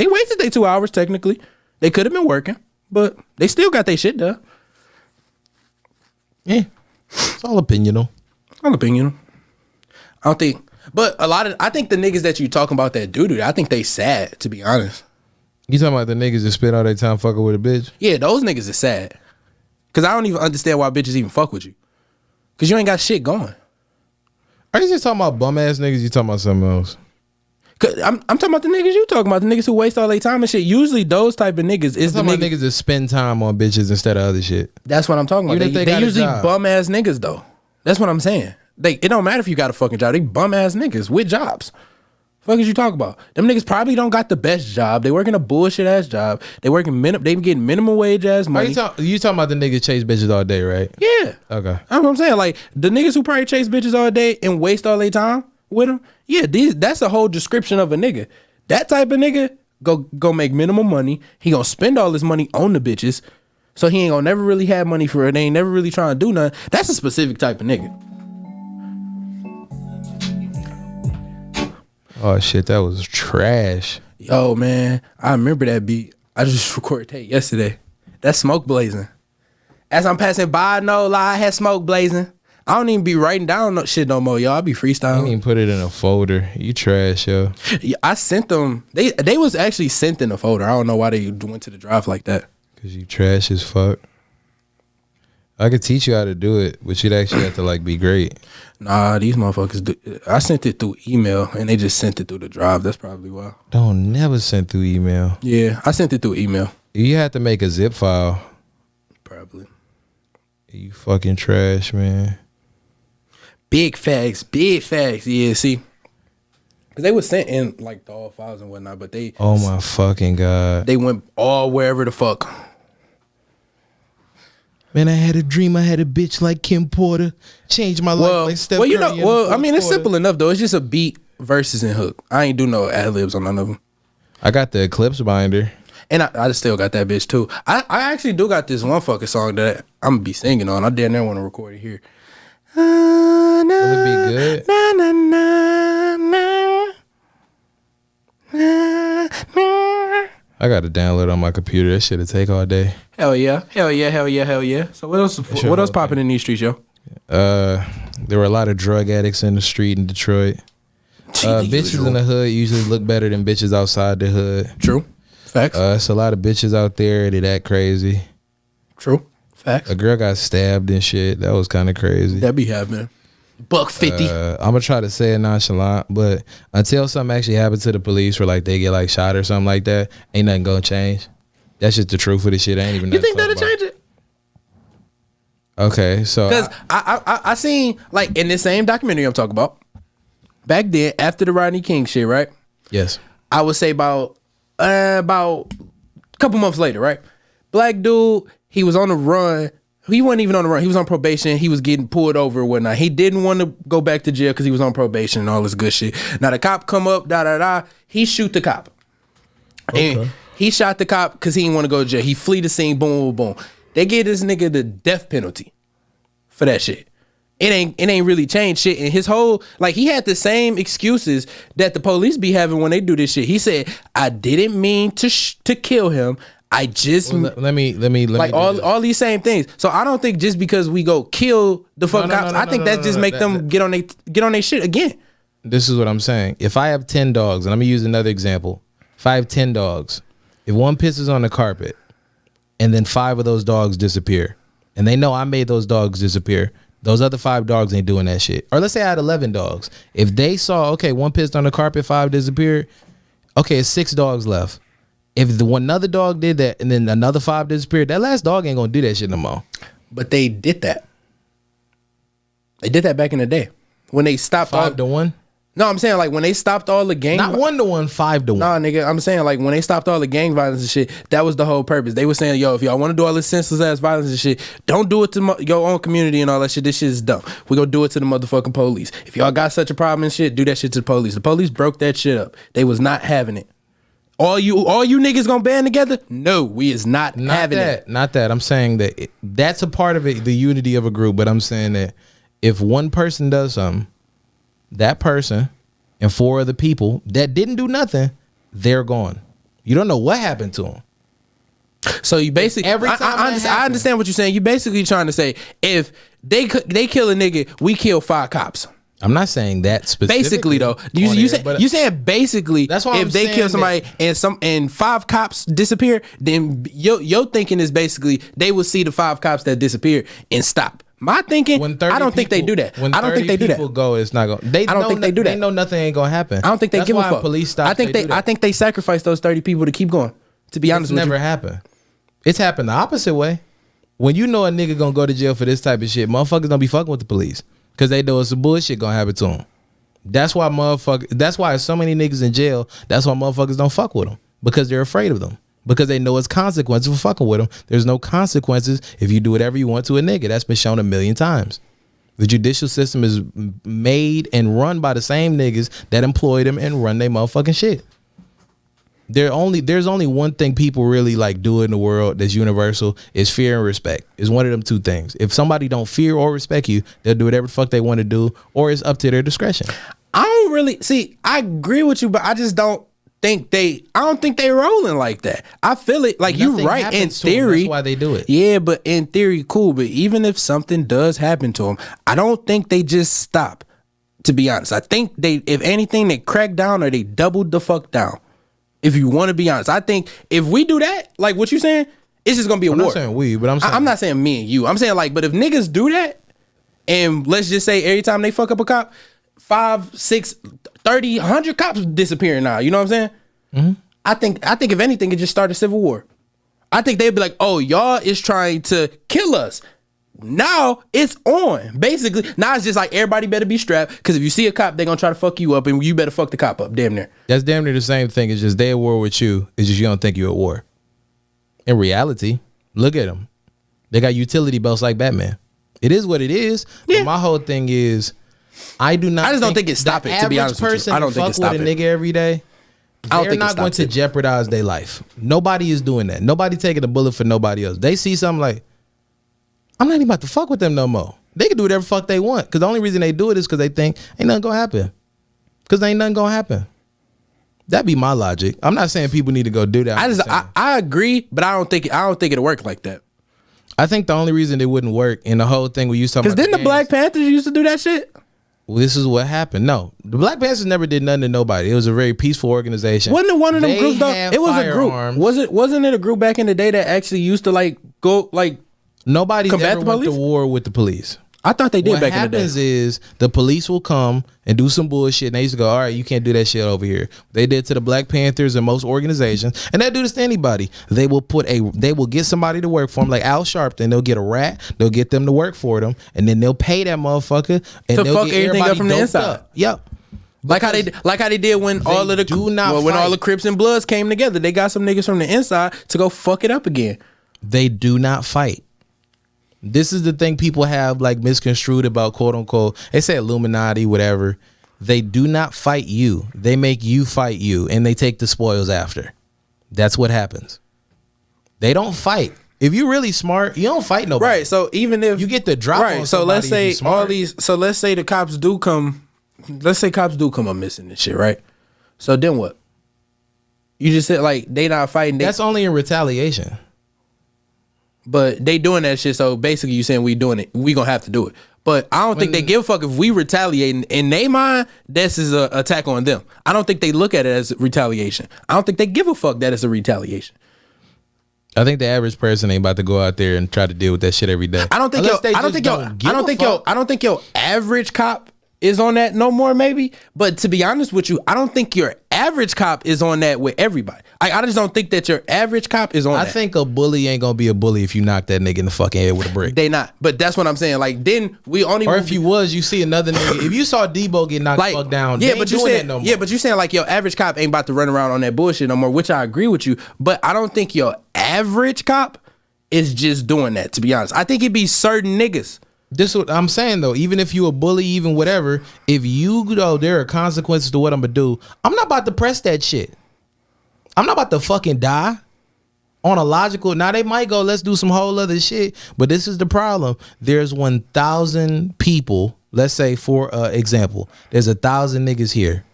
wasted their 2 hours technically. They could have been working, but they still got their shit done. Yeah, it's all opinional. All opinional. I don't think, but I think the niggas that you talking about that do, I think they sad, to be honest. You talking about the niggas that spend all their time fucking with a bitch? Yeah, those niggas are sad. Cause I don't even understand why bitches even fuck with you. Cause you ain't got shit going. Are you just talking about bum ass niggas? You talking about something else? Cause I'm talking about the niggas you talking about, the niggas who waste all their time and shit. Usually those type of niggas is the niggas that spend time on bitches instead of other shit. That's what I'm talking about. They usually bum ass niggas though. That's what I'm saying. It don't matter if you got a fucking job. They bum ass niggas with jobs. Fuck is you talking about? Them niggas probably don't got the best job. They working a bullshit ass job. They getting minimum wage ass money. You talking about the niggas chase bitches all day, right? Yeah. Okay. That's what I'm saying. Like the niggas who probably chase bitches all day and waste all their time with them. Yeah, that's a whole description of a nigga. That type of nigga go make minimum money. He gonna spend all his money on the bitches. So he ain't gonna never really have money for it. They ain't never really trying to do nothing. That's a specific type of nigga. Oh shit, that was trash. Yo man, I remember that beat. I just recorded tape yesterday. That's smoke blazing. As I'm passing by, no lie, I had smoke blazing. I don't even be writing down no shit no more, y'all. I be freestyling. I didn't even put it in a folder. You trash, yo. Yeah, I sent them. They was actually sent in a folder. I don't know why they went to the drive like that. Cause you trash as fuck. I could teach you how to do it, but you'd actually have to like be great. Nah, these motherfuckers do. I sent it through email and they just sent it through the drive. That's probably why. Don't never send through email. Yeah, I sent it through email. You have to make a zip file. Probably. You fucking trash, man. Big facts. Yeah, see. Cause they were sent in like the all files and whatnot, but they. Oh my fucking God. They went all wherever the fuck. Man, I had a dream. I had a bitch like Kim Porter. Changed my life like Steph Curry. I mean, it's simple enough though. It's just a beat, verses, and hook. I ain't do no ad libs on none of them. I got the Eclipse binder. And I still got that bitch too. I actually do got this one fucking song that I'm gonna be singing on. I damn near want to record it here. Will it be good? I got to download on my computer. That shit'll take all day. Hell yeah. So what else popping in these streets, yo? There were a lot of drug addicts in the street in Detroit. Bitches in the hood usually look better than bitches outside the hood. True. Facts. It's a lot of bitches out there that act crazy. True. Facts. A girl got stabbed and shit. That was kind of crazy. That be happening. $150. I'm gonna try to say it nonchalant, but until something actually happens to the police, or like they get like shot or something like that, ain't nothing gonna change. That's just the truth of the shit. I ain't even. You think that'll change it? Okay, so because I seen like in this same documentary I'm talking about back then after the Rodney King shit, right? Yes. I would say about a couple months later, right? Black dude, he was on the run. He wasn't even on the run. He was on probation. He was getting pulled over and whatnot. He didn't want to go back to jail because he was on probation and all this good shit. Now the cop come up, he shoot the cop. Okay. And he shot the cop because he didn't want to go to jail. He flee the scene, boom, boom, boom. They gave this nigga the death penalty for that shit. It ain't really changed shit. And his whole, like, he had the same excuses that the police be having when they do this shit. He said, I didn't mean to kill him. I just let me like all these same things. So I don't think just because we go kill the fucking cops, I think that just make them get on their shit again. This is what I'm saying. If I have 10 dogs, and I'm gonna use another example. If I have 10 dogs, if one pisses on the carpet, and then 5 of those dogs disappear, and they know I made those dogs disappear, those other 5 dogs ain't doing that shit. Or let's say I had 11 dogs. If they saw, okay, one pissed on the carpet, 5 disappeared, okay, it's 6 dogs left. If another dog did that and then another 5 disappeared, that last dog ain't gonna do that shit no more. But they did that. They did that back in the day when they stopped 5 to 1. No, I'm saying like when they stopped all the gang. Not 1 to 1, 5 to 1. Nah, nigga, I'm saying like when they stopped all the gang violence and shit, that was the whole purpose. They were saying, yo, if y'all want to do all this senseless ass violence and shit, don't do it to your own community and all that shit. This shit is dumb. We gonna do it to the motherfucking police. If y'all got such a problem and shit, do that shit to the police. The police broke that shit up. They was not having it. All you niggas gonna band together? No, we is not having it. Not that. I'm saying that that's a part of it, the unity of a group. But I'm saying that if one person does something, that person and 4 other people that didn't do nothing, they're gone. You don't know what happened to them. So you basically, I understand what you're saying. You basically trying to say if they kill a nigga, we kill 5 cops. I'm not saying that specifically. Basically, though, you saying basically, that's why if they kill somebody and 5 cops disappear, then your thinking is basically they will see the 5 cops that disappeared and stop. My thinking, I don't think they do that. I don't think they do that. When 30 people go, it's not going. I don't think they do that. They know nothing ain't gonna happen. I don't think they give a fuck. Police stop. I think they sacrifice those 30 people to keep going. To be honest with you, it's never happened. It's happened the opposite way. When you know a nigga gonna go to jail for this type of shit, motherfuckers don't be fucking with the police. Cause they know it's some bullshit gonna happen to them. That's why so many niggas in jail. That's why motherfuckers don't fuck with them. Because they're afraid of them. Because they know it's consequences for fucking with them. There's no consequences if you do whatever you want to a nigga. That's been shown a million times. The judicial system is made and run by the same niggas that employ them and run their motherfucking shit. There's only one thing people really like do in the world that's universal is fear and respect. It's one of them 2 things. If somebody don't fear or respect you, they'll do whatever the fuck they want to do, or it's up to their discretion. I don't really see. I agree with you, but I just don't think they rolling like that. I feel it like you right in theory. That's why they do it. Yeah, but in theory, cool. But even if something does happen to them, I don't think they just stop. To be honest, I think if anything, they crack down or they doubled the fuck down. If you want to be honest, I think if we do that, like what you saying, it's just gonna be a war. I'm not saying we, but I'm not saying me and you. I'm saying like, but if niggas do that, and let's just say every time they fuck up a cop, 5, 6, 30, 100 cops disappearing now. You know what I'm saying? Mm-hmm. I think if anything, it just start a civil war. I think they'd be like, oh, y'all is trying to kill us. Now it's on. Basically, now it's just like everybody better be strapped because if you see a cop, they're gonna try to fuck you up and you better fuck the cop up. Damn near. That's damn near the same thing. It's just they at war with you. It's just you don't think you're at war. In reality, look at them. They got utility belts like Batman. It is what it is. Yeah. But my whole thing is, I just don't think it's stopping. To be honest with you, I don't think it's stopping. With a nigga every day, they're not going to jeopardize their life. Nobody is doing that. Nobody taking a bullet for nobody else. They see something like, I'm not even about to fuck with them no more. They can do whatever fuck they want. Because the only reason they do it is because they think ain't nothing gonna happen. Because ain't nothing gonna happen. That'd be my logic. I'm not saying people need to go do that. I agree, but I don't think it'll work like that. I think the only reason it wouldn't work in the whole thing we used to talking about. Because didn't the Black Panthers used to do that shit? Well, this is what happened. No, the Black Panthers never did nothing to nobody. It was a very peaceful organization. Wasn't it one of them groups though? It was a group. Wasn't it a group back in the day that actually used to like go like Nobody ever went to war with the police. I thought they did back in the day. What happens is the police will come and do some bullshit, and they used to go, all right, you can't do that shit over here. They did to the Black Panthers and most organizations, and they do this to anybody. They will get somebody to work for them, like Al Sharpton. They'll get a rat, they'll get them to work for them, and then they'll pay that motherfucker and to they'll fuck get everything up from the inside. Up. Yep. Like how they did when all the Crips and Bloods came together. They got some niggas from the inside to go fuck it up again. They do not fight. This is the thing people have like misconstrued about quote unquote. They say Illuminati, whatever. They do not fight you. They make you fight you, and they take the spoils after. That's what happens. They don't fight. If you're really smart, you don't fight nobody. Right. So even if you get the drop, right. On so let's say all these. So let's say the cops do come. Let's say cops do come up missing and shit. Right. So then what? You just said like they not fighting. That's only in retaliation. But they doing that shit, so basically you saying we doing it, we gonna have to do it. But I don't think they give a fuck if we retaliate. In their mind, this is an attack on them. I don't think they look at it as retaliation. I don't think they give a fuck that it's a retaliation. I think the average person ain't about to go out there and try to deal with that shit every day. I don't think your average cop is on that no more, maybe. But to be honest with you, I don't think your average cop is on that with everybody. I just don't think that your average cop is on that. I think a bully ain't gonna be a bully if you knock that nigga in the fucking head with a brick. They not. But that's what I'm saying. Like then we only. Or if you see another nigga. If you saw Debo get knocked the fuck down, yeah, but you saying no more. Yeah, but you saying like your average cop ain't about to run around on that bullshit no more, which I agree with you. But I don't think your average cop is just doing that. To be honest, I think it be certain niggas. This is what I'm saying though. Even if you a bully, even whatever, if you know there are consequences to what I'm gonna do, I'm not about to press that shit. I'm not about to fucking die on a logical. Now they might go, let's do some whole other shit, but this is the problem. There's 1,000 people. Let's say for example, there's 1,000 niggas here.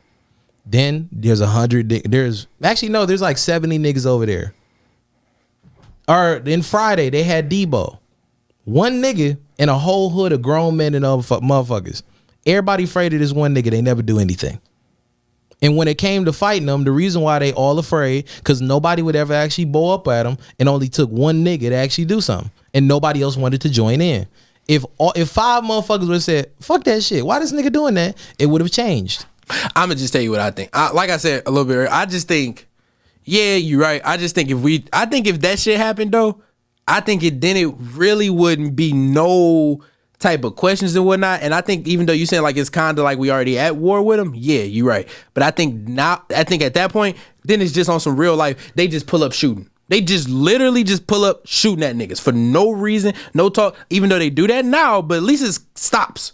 Then there's 100. There's like 70 niggas over there. Or then Friday they had Debo. One nigga in a whole hood of grown men and other motherfuckers. Everybody afraid of this one nigga. They never do anything. And when it came to fighting them, the reason why they all afraid, because nobody would ever actually bow up at them, and only took one nigga to actually do something, and nobody else wanted to join in. If 5 motherfuckers would have said, "Fuck that shit," why this nigga doing that? It would have changed. I'm gonna just tell you what I think. Like I said a little bit earlier, I just think, yeah, you're right. I just think if that shit happened though, I think it really wouldn't be no type of questions and whatnot. And I think even though you saying like it's kind of like we already at war with them, yeah, you're right. But I think at that point, then it's just on some real life. They just pull up shooting. They just literally just pull up shooting at niggas for no reason, no talk. Even though they do that now, but at least it stops.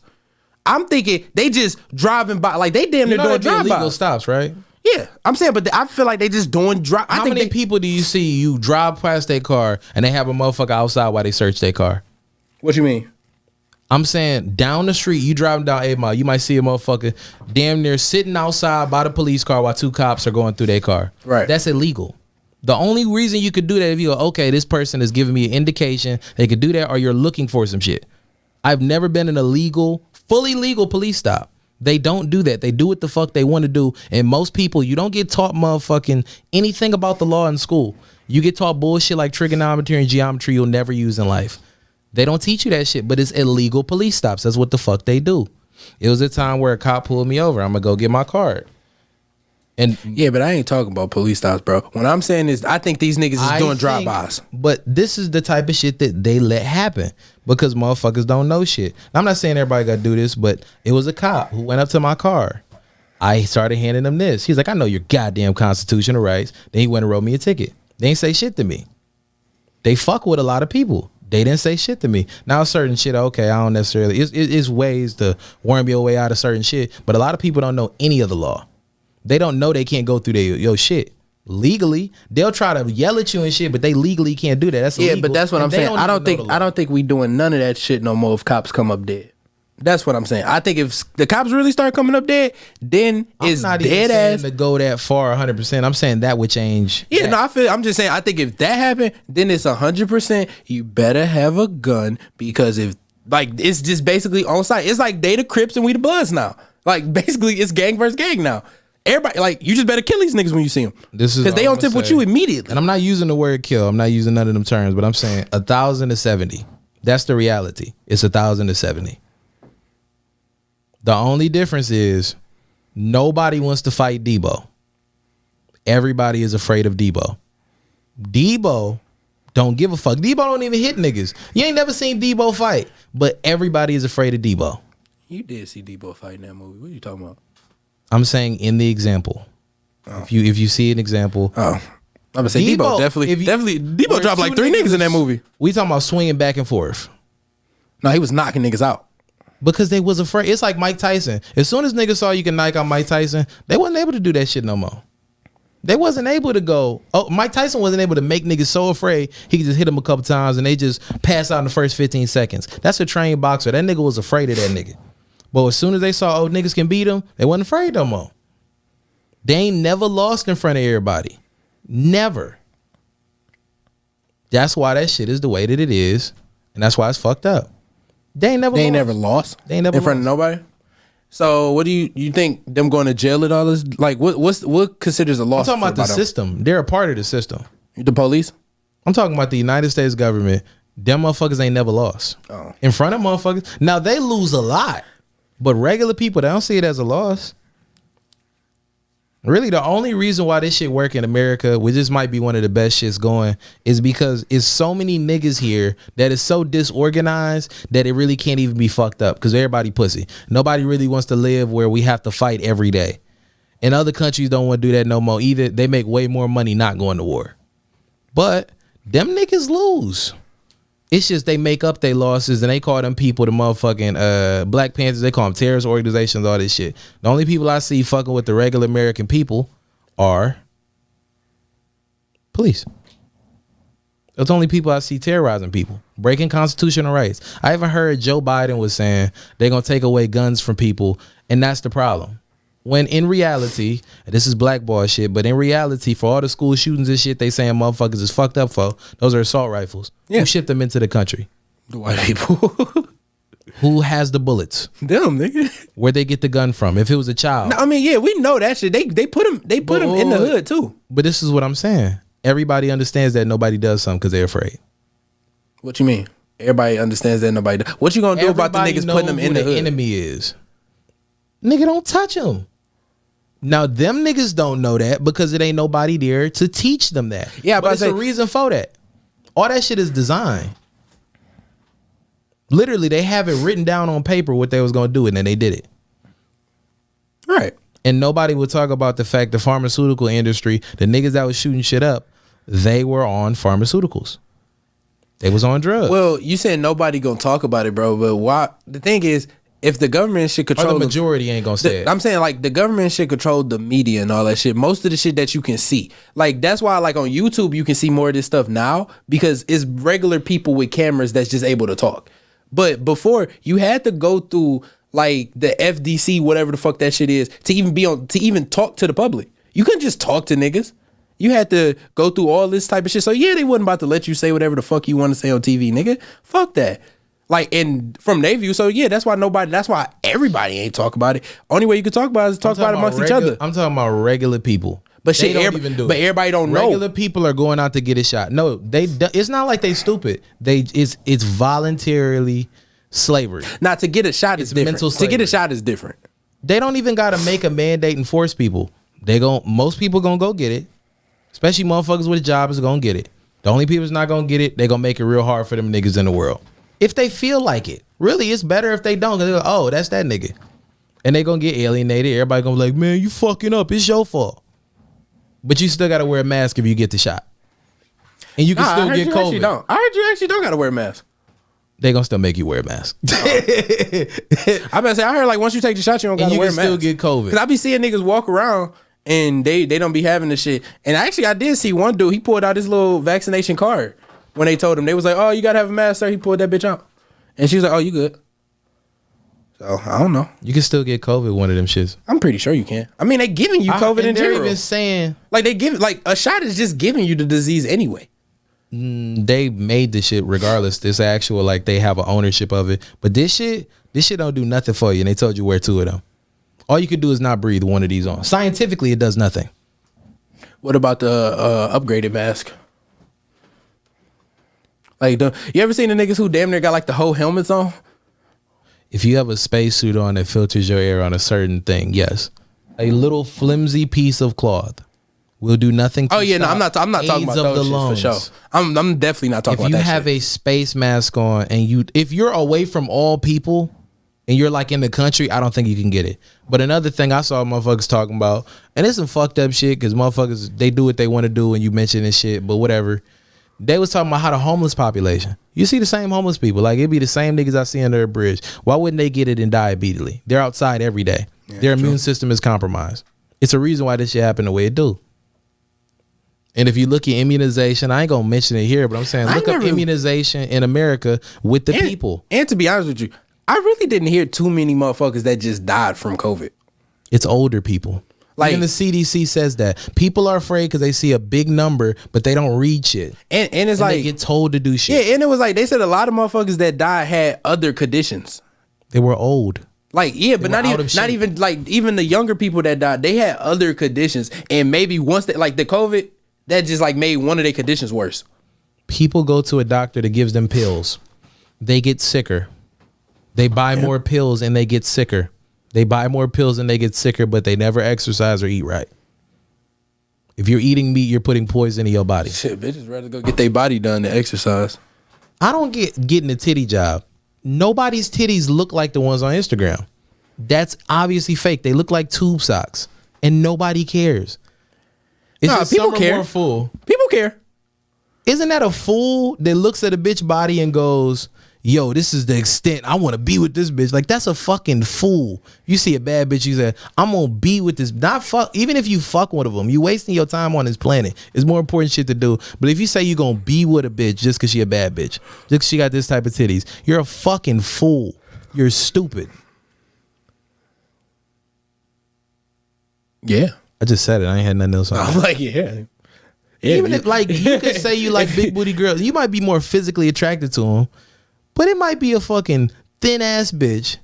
I'm thinking they just driving by, like they damn near doing drive-by. Illegal stops, right? Yeah, I'm saying, but I feel like they just doing drive. How many people do you see you drive past their car and they have a motherfucker outside while they search their car? What you mean? I'm saying down the street, you driving down 8 Mile, you might see a motherfucker damn near sitting outside by the police car while 2 cops are going through their car. Right. That's illegal. The only reason you could do that if you go, okay, this person is giving me an indication they could do that, or you're looking for some shit. I've never been in a fully legal police stop. They don't do that. They do what the fuck they want to do. And most people, you don't get taught motherfucking anything about the law in school. You get taught bullshit like trigonometry and geometry you'll never use in life. They don't teach you that shit, but it's illegal police stops. That's what the fuck they do. It was a time where a cop pulled me over. I'm gonna go get my card. And yeah, but I ain't talking about police stops, bro. What I'm saying is I think these niggas is doing drive-bys. But this is the type of shit that they let happen because motherfuckers don't know shit. I'm not saying everybody got to do this, but it was a cop who went up to my car. I started handing him this. He's like, I know your goddamn constitutional rights. Then he went and wrote me a ticket. They ain't say shit to me. They fuck with a lot of people. They didn't say shit to me. Now certain shit, okay, I don't necessarily. It's ways to worm your way out of certain shit, but a lot of people don't know any of the law. They don't know they can't go through your shit legally. They'll try to yell at you and shit, but they legally can't do that. That's illegal. Yeah, but that's what I'm saying. I don't think we doing none of that shit no more if cops come up dead. That's what I'm saying. I think if the cops really start coming up dead, then it's dead ass. I'm not even saying to go that far 100%. I'm saying that would change. Yeah, I'm just saying, I think if that happened, then it's 100%. You better have a gun because if like it's just basically on site. It's like they the Crips and we the Bloods now. Like basically it's gang versus gang now. Everybody, like, you just better kill these niggas when you see them. This is because they on tip with you immediately. And I'm not using the word kill. I'm not using none of them terms, but I'm saying 1,000 to 70. That's the reality. It's 1,000 to 70. The only difference is nobody wants to fight Debo. Everybody is afraid of Debo. Debo don't give a fuck. Debo don't even hit niggas. You ain't never seen Debo fight, but everybody is afraid of Debo. You did see Debo fight in that movie. What are you talking about? I'm saying in the example. Oh. If you see an example. Oh. I'm gonna say Debo definitely Debo dropped like 3 niggas in that movie. We talking about swinging back and forth. No, he was knocking niggas out. Because they was afraid. It's like Mike Tyson. As soon as niggas saw you can knock out Mike Tyson, they wasn't able to do that shit no more. They wasn't able to go. Oh, Mike Tyson wasn't able to make niggas so afraid he could just hit them a couple times and they just pass out in the first 15 seconds. That's a trained boxer. That nigga was afraid of that nigga. But as soon as they saw, niggas can beat him, they wasn't afraid no more. They ain't never lost in front of everybody. Never. That's why that shit is the way that it is. And that's why it's fucked up. They ain't never lost. They ain't never in front of nobody. So what do you think them going to jail and all this? Like what considers a loss? I'm talking about the system. They're a part of the system. The police? I'm talking about the United States government. Them motherfuckers ain't never lost. Oh. In front of motherfuckers. Now they lose a lot. But regular people, they don't see it as a loss. Really, the only reason why this shit work in America, which this might be one of the best shits going, is because it's so many niggas here that is so disorganized that it really can't even be fucked up because everybody pussy. Nobody really wants to live where we have to fight every day. And other countries don't want to do that no more either. They make way more money not going to war. But them niggas lose. It's just they make up their losses and they call them people the motherfucking Black Panthers. They call them terrorist organizations, all this shit. The only people I see fucking with the regular American people are police. That's the only people I see terrorizing people, breaking constitutional rights. I even heard Joe Biden was saying they're going to take away guns from people, and that's the problem. When in reality, this is blackball shit, but in reality, for all the school shootings and shit they saying motherfuckers is fucked up for, those are assault rifles. Yeah. Who shipped them into the country? The white people. Who has the bullets? Them, nigga. Where'd they get the gun from? If it was a child. No, I mean, yeah, we know that shit. They put them in the hood too. But this is what I'm saying. Everybody understands that nobody does something because they're afraid. What you mean? Everybody understands that nobody does. What you gonna do about the niggas putting them in the hood? Enemy is. Nigga, don't touch them. Now, them niggas don't know that because it ain't nobody there to teach them that. Yeah, but it's a reason for that. All that shit is designed. Literally, they have it written down on paper what they was going to do, and then they did it. Right. And nobody would talk about the fact the pharmaceutical industry, the niggas that was shooting shit up, they were on pharmaceuticals. They was on drugs. Well, you said nobody going to talk about it, bro, but why? The thing is, if the government should control, or the majority ain't gonna say it. I'm saying like the government should control the media and all that shit. Most of the shit that you can see, like that's why like on YouTube you can see more of this stuff now because it's regular people with cameras that's just able to talk. But before you had to go through like the FDC, whatever the fuck that shit is, to even talk to the public. You couldn't just talk to niggas. You had to go through all this type of shit. So yeah, they wasn't about to let you say whatever the fuck you want to say on TV, nigga. Fuck that. Like, and from their view, so yeah, that's why everybody ain't talk about it. Only way you can talk about it is talk about it amongst each other. I'm talking about regular people. But shit, everybody don't know. Regular people are going out to get a shot. No, it's not like they stupid. It's voluntarily slavery. Now, to get a shot is different. To get a shot is different. They don't even got to make a mandate and force people. Most people gonna go get it. Especially motherfuckers with a job is gonna get it. The only people that's not gonna get it, they gonna make it real hard for them niggas in the world. If they feel like it. Really, it's better if they don't. Cause they're like, oh, that's that nigga. And they gonna get alienated. Everybody gonna be like, man, you fucking up. It's your fault. But you still gotta wear a mask if you get the shot. And you can still get COVID. I heard you actually don't gotta wear a mask. They gonna still make you wear a mask. I better say, I heard like once you take the shot, you don't gotta wear a mask. And you can still get COVID. Cause I be seeing niggas walk around and they don't be having the shit. And actually, I did see one dude, he pulled out his little vaccination card. When they told him, they was like, oh, you gotta have a mask, sir. He pulled that bitch out. And she was like, oh, you good. So, I don't know. You can still get COVID, one of them shits. I'm pretty sure you can. I mean, they giving you COVID in general. They're even saying... Like, a shot is just giving you the disease anyway. They made this shit regardless. This actual, like, they have an ownership of it. But this shit don't do nothing for you. And they told you wear 2 of them. All you could do is not breathe one of these on. Scientifically, it does nothing. What about the upgraded mask? Like, you ever seen the niggas who damn near got like the whole helmets on? If you have a spacesuit on that filters your air on a certain thing, yes. A little flimsy piece of cloth will do nothing to I'm not talking about those shits for sure. I'm definitely not talking about that shit. If you have a space mask on and if you're away from all people and you're like in the country, I don't think you can get it. But another thing I saw motherfuckers talking about, and it's some fucked up shit because motherfuckers, they do what they want to do and you mention this shit, but whatever. They was talking about how the homeless population. You see the same homeless people. Like, it'd be the same niggas I see under a bridge. Why wouldn't they get it and die immediately? They're outside every day. Yeah, their immune system is compromised. It's a reason why this shit happened the way it do. And if you look at immunization, I ain't gonna mention it here, but I'm saying look up immunization in America with the people. And to be honest with you, I really didn't hear too many motherfuckers that just died from COVID. It's older people. Like, even the CDC says that people are afraid because they see a big number, but they don't read shit. And it's like they get told to do shit. Yeah, and it was like they said a lot of motherfuckers that died had other conditions. They were old. Like, yeah, but not even like even the younger people that died, they had other conditions, and maybe once they like the COVID, that just like made one of their conditions worse. People go to a doctor that gives them pills. They get sicker. They buy more pills and they get sicker. They buy more pills and they get sicker, but they never exercise or eat right. If you're eating meat, you're putting poison in your body. Shit, bitches rather go get their body done than exercise. I don't get getting a titty job. Nobody's titties look like the ones on Instagram. That's obviously fake. They look like tube socks, and nobody cares. It's just people care. More fool. People care. Isn't that a fool that looks at a bitch body and goes, yo, this is the extent I want to be with this bitch? Like, that's a fucking fool. You see a bad bitch, you say, I'm gonna be with this. Not fuck. Even if you fuck one of them, you wasting your time on this planet. It's more important shit to do. But if you say you gonna be with a bitch just because she a bad bitch, just because she got this type of titties, you're a fucking fool. You're stupid. Yeah. I just said it. I ain't had nothing else on. I'm like, yeah. Even if, like, you could say you like big booty girls, you might be more physically attracted to them, but it might be a fucking thin ass bitch,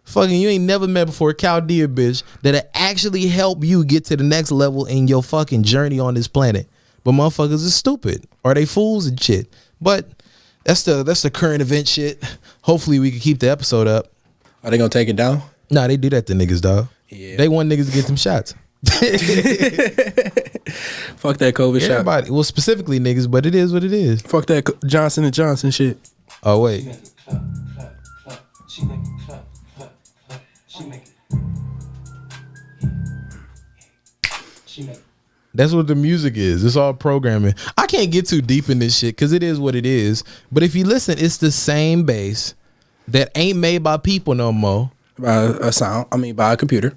fucking you ain't never met before, Chaldea bitch, that'll actually help you get to the next level in your fucking journey on this planet. But motherfuckers are stupid, or they fools and shit. But that's the current event shit. Hopefully we can keep the episode up. Are they gonna take it down? Nah, they do that to niggas, dog. Yeah. They want niggas to get them shots. Fuck that COVID shot. Well, specifically niggas, but it is what it is. Fuck that Johnson & Johnson shit. Oh wait. That's what the music is. It's all programming. I can't get too deep in this shit because it is what it is. But if you listen, it's the same bass that ain't made by people no more. By a computer.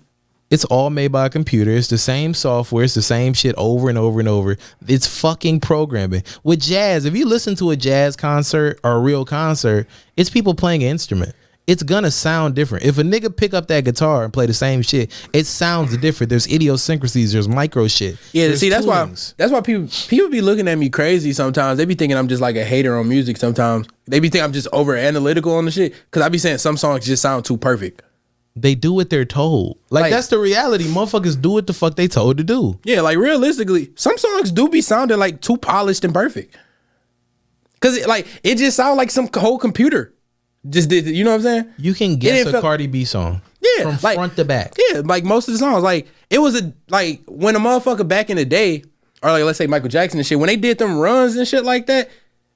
It's all made by a computer. It's the same software. It's the same shit over and over and over. It's fucking programming. With jazz, if you listen to a jazz concert or a real concert, it's people playing an instrument. It's gonna sound different. If a nigga pick up that guitar and play the same shit, it sounds different. There's idiosyncrasies. There's micro shit. Yeah, there's see, that's why people be looking at me crazy sometimes. They be thinking I'm just like a hater on music sometimes. They be thinking I'm just over analytical on the shit because I be saying some songs just sound too perfect. They do what they're told. Like that's the reality. Motherfuckers do what the fuck they told to do. Yeah, like realistically, some songs do be sounding like too polished and perfect. Cause it just sounds like some whole computer just did. You know what I'm saying? You can guess a Cardi B song. Yeah, from front to back. Yeah, like most of the songs. Like it was when a motherfucker back in the day, or like let's say Michael Jackson and shit, when they did them runs and shit like that,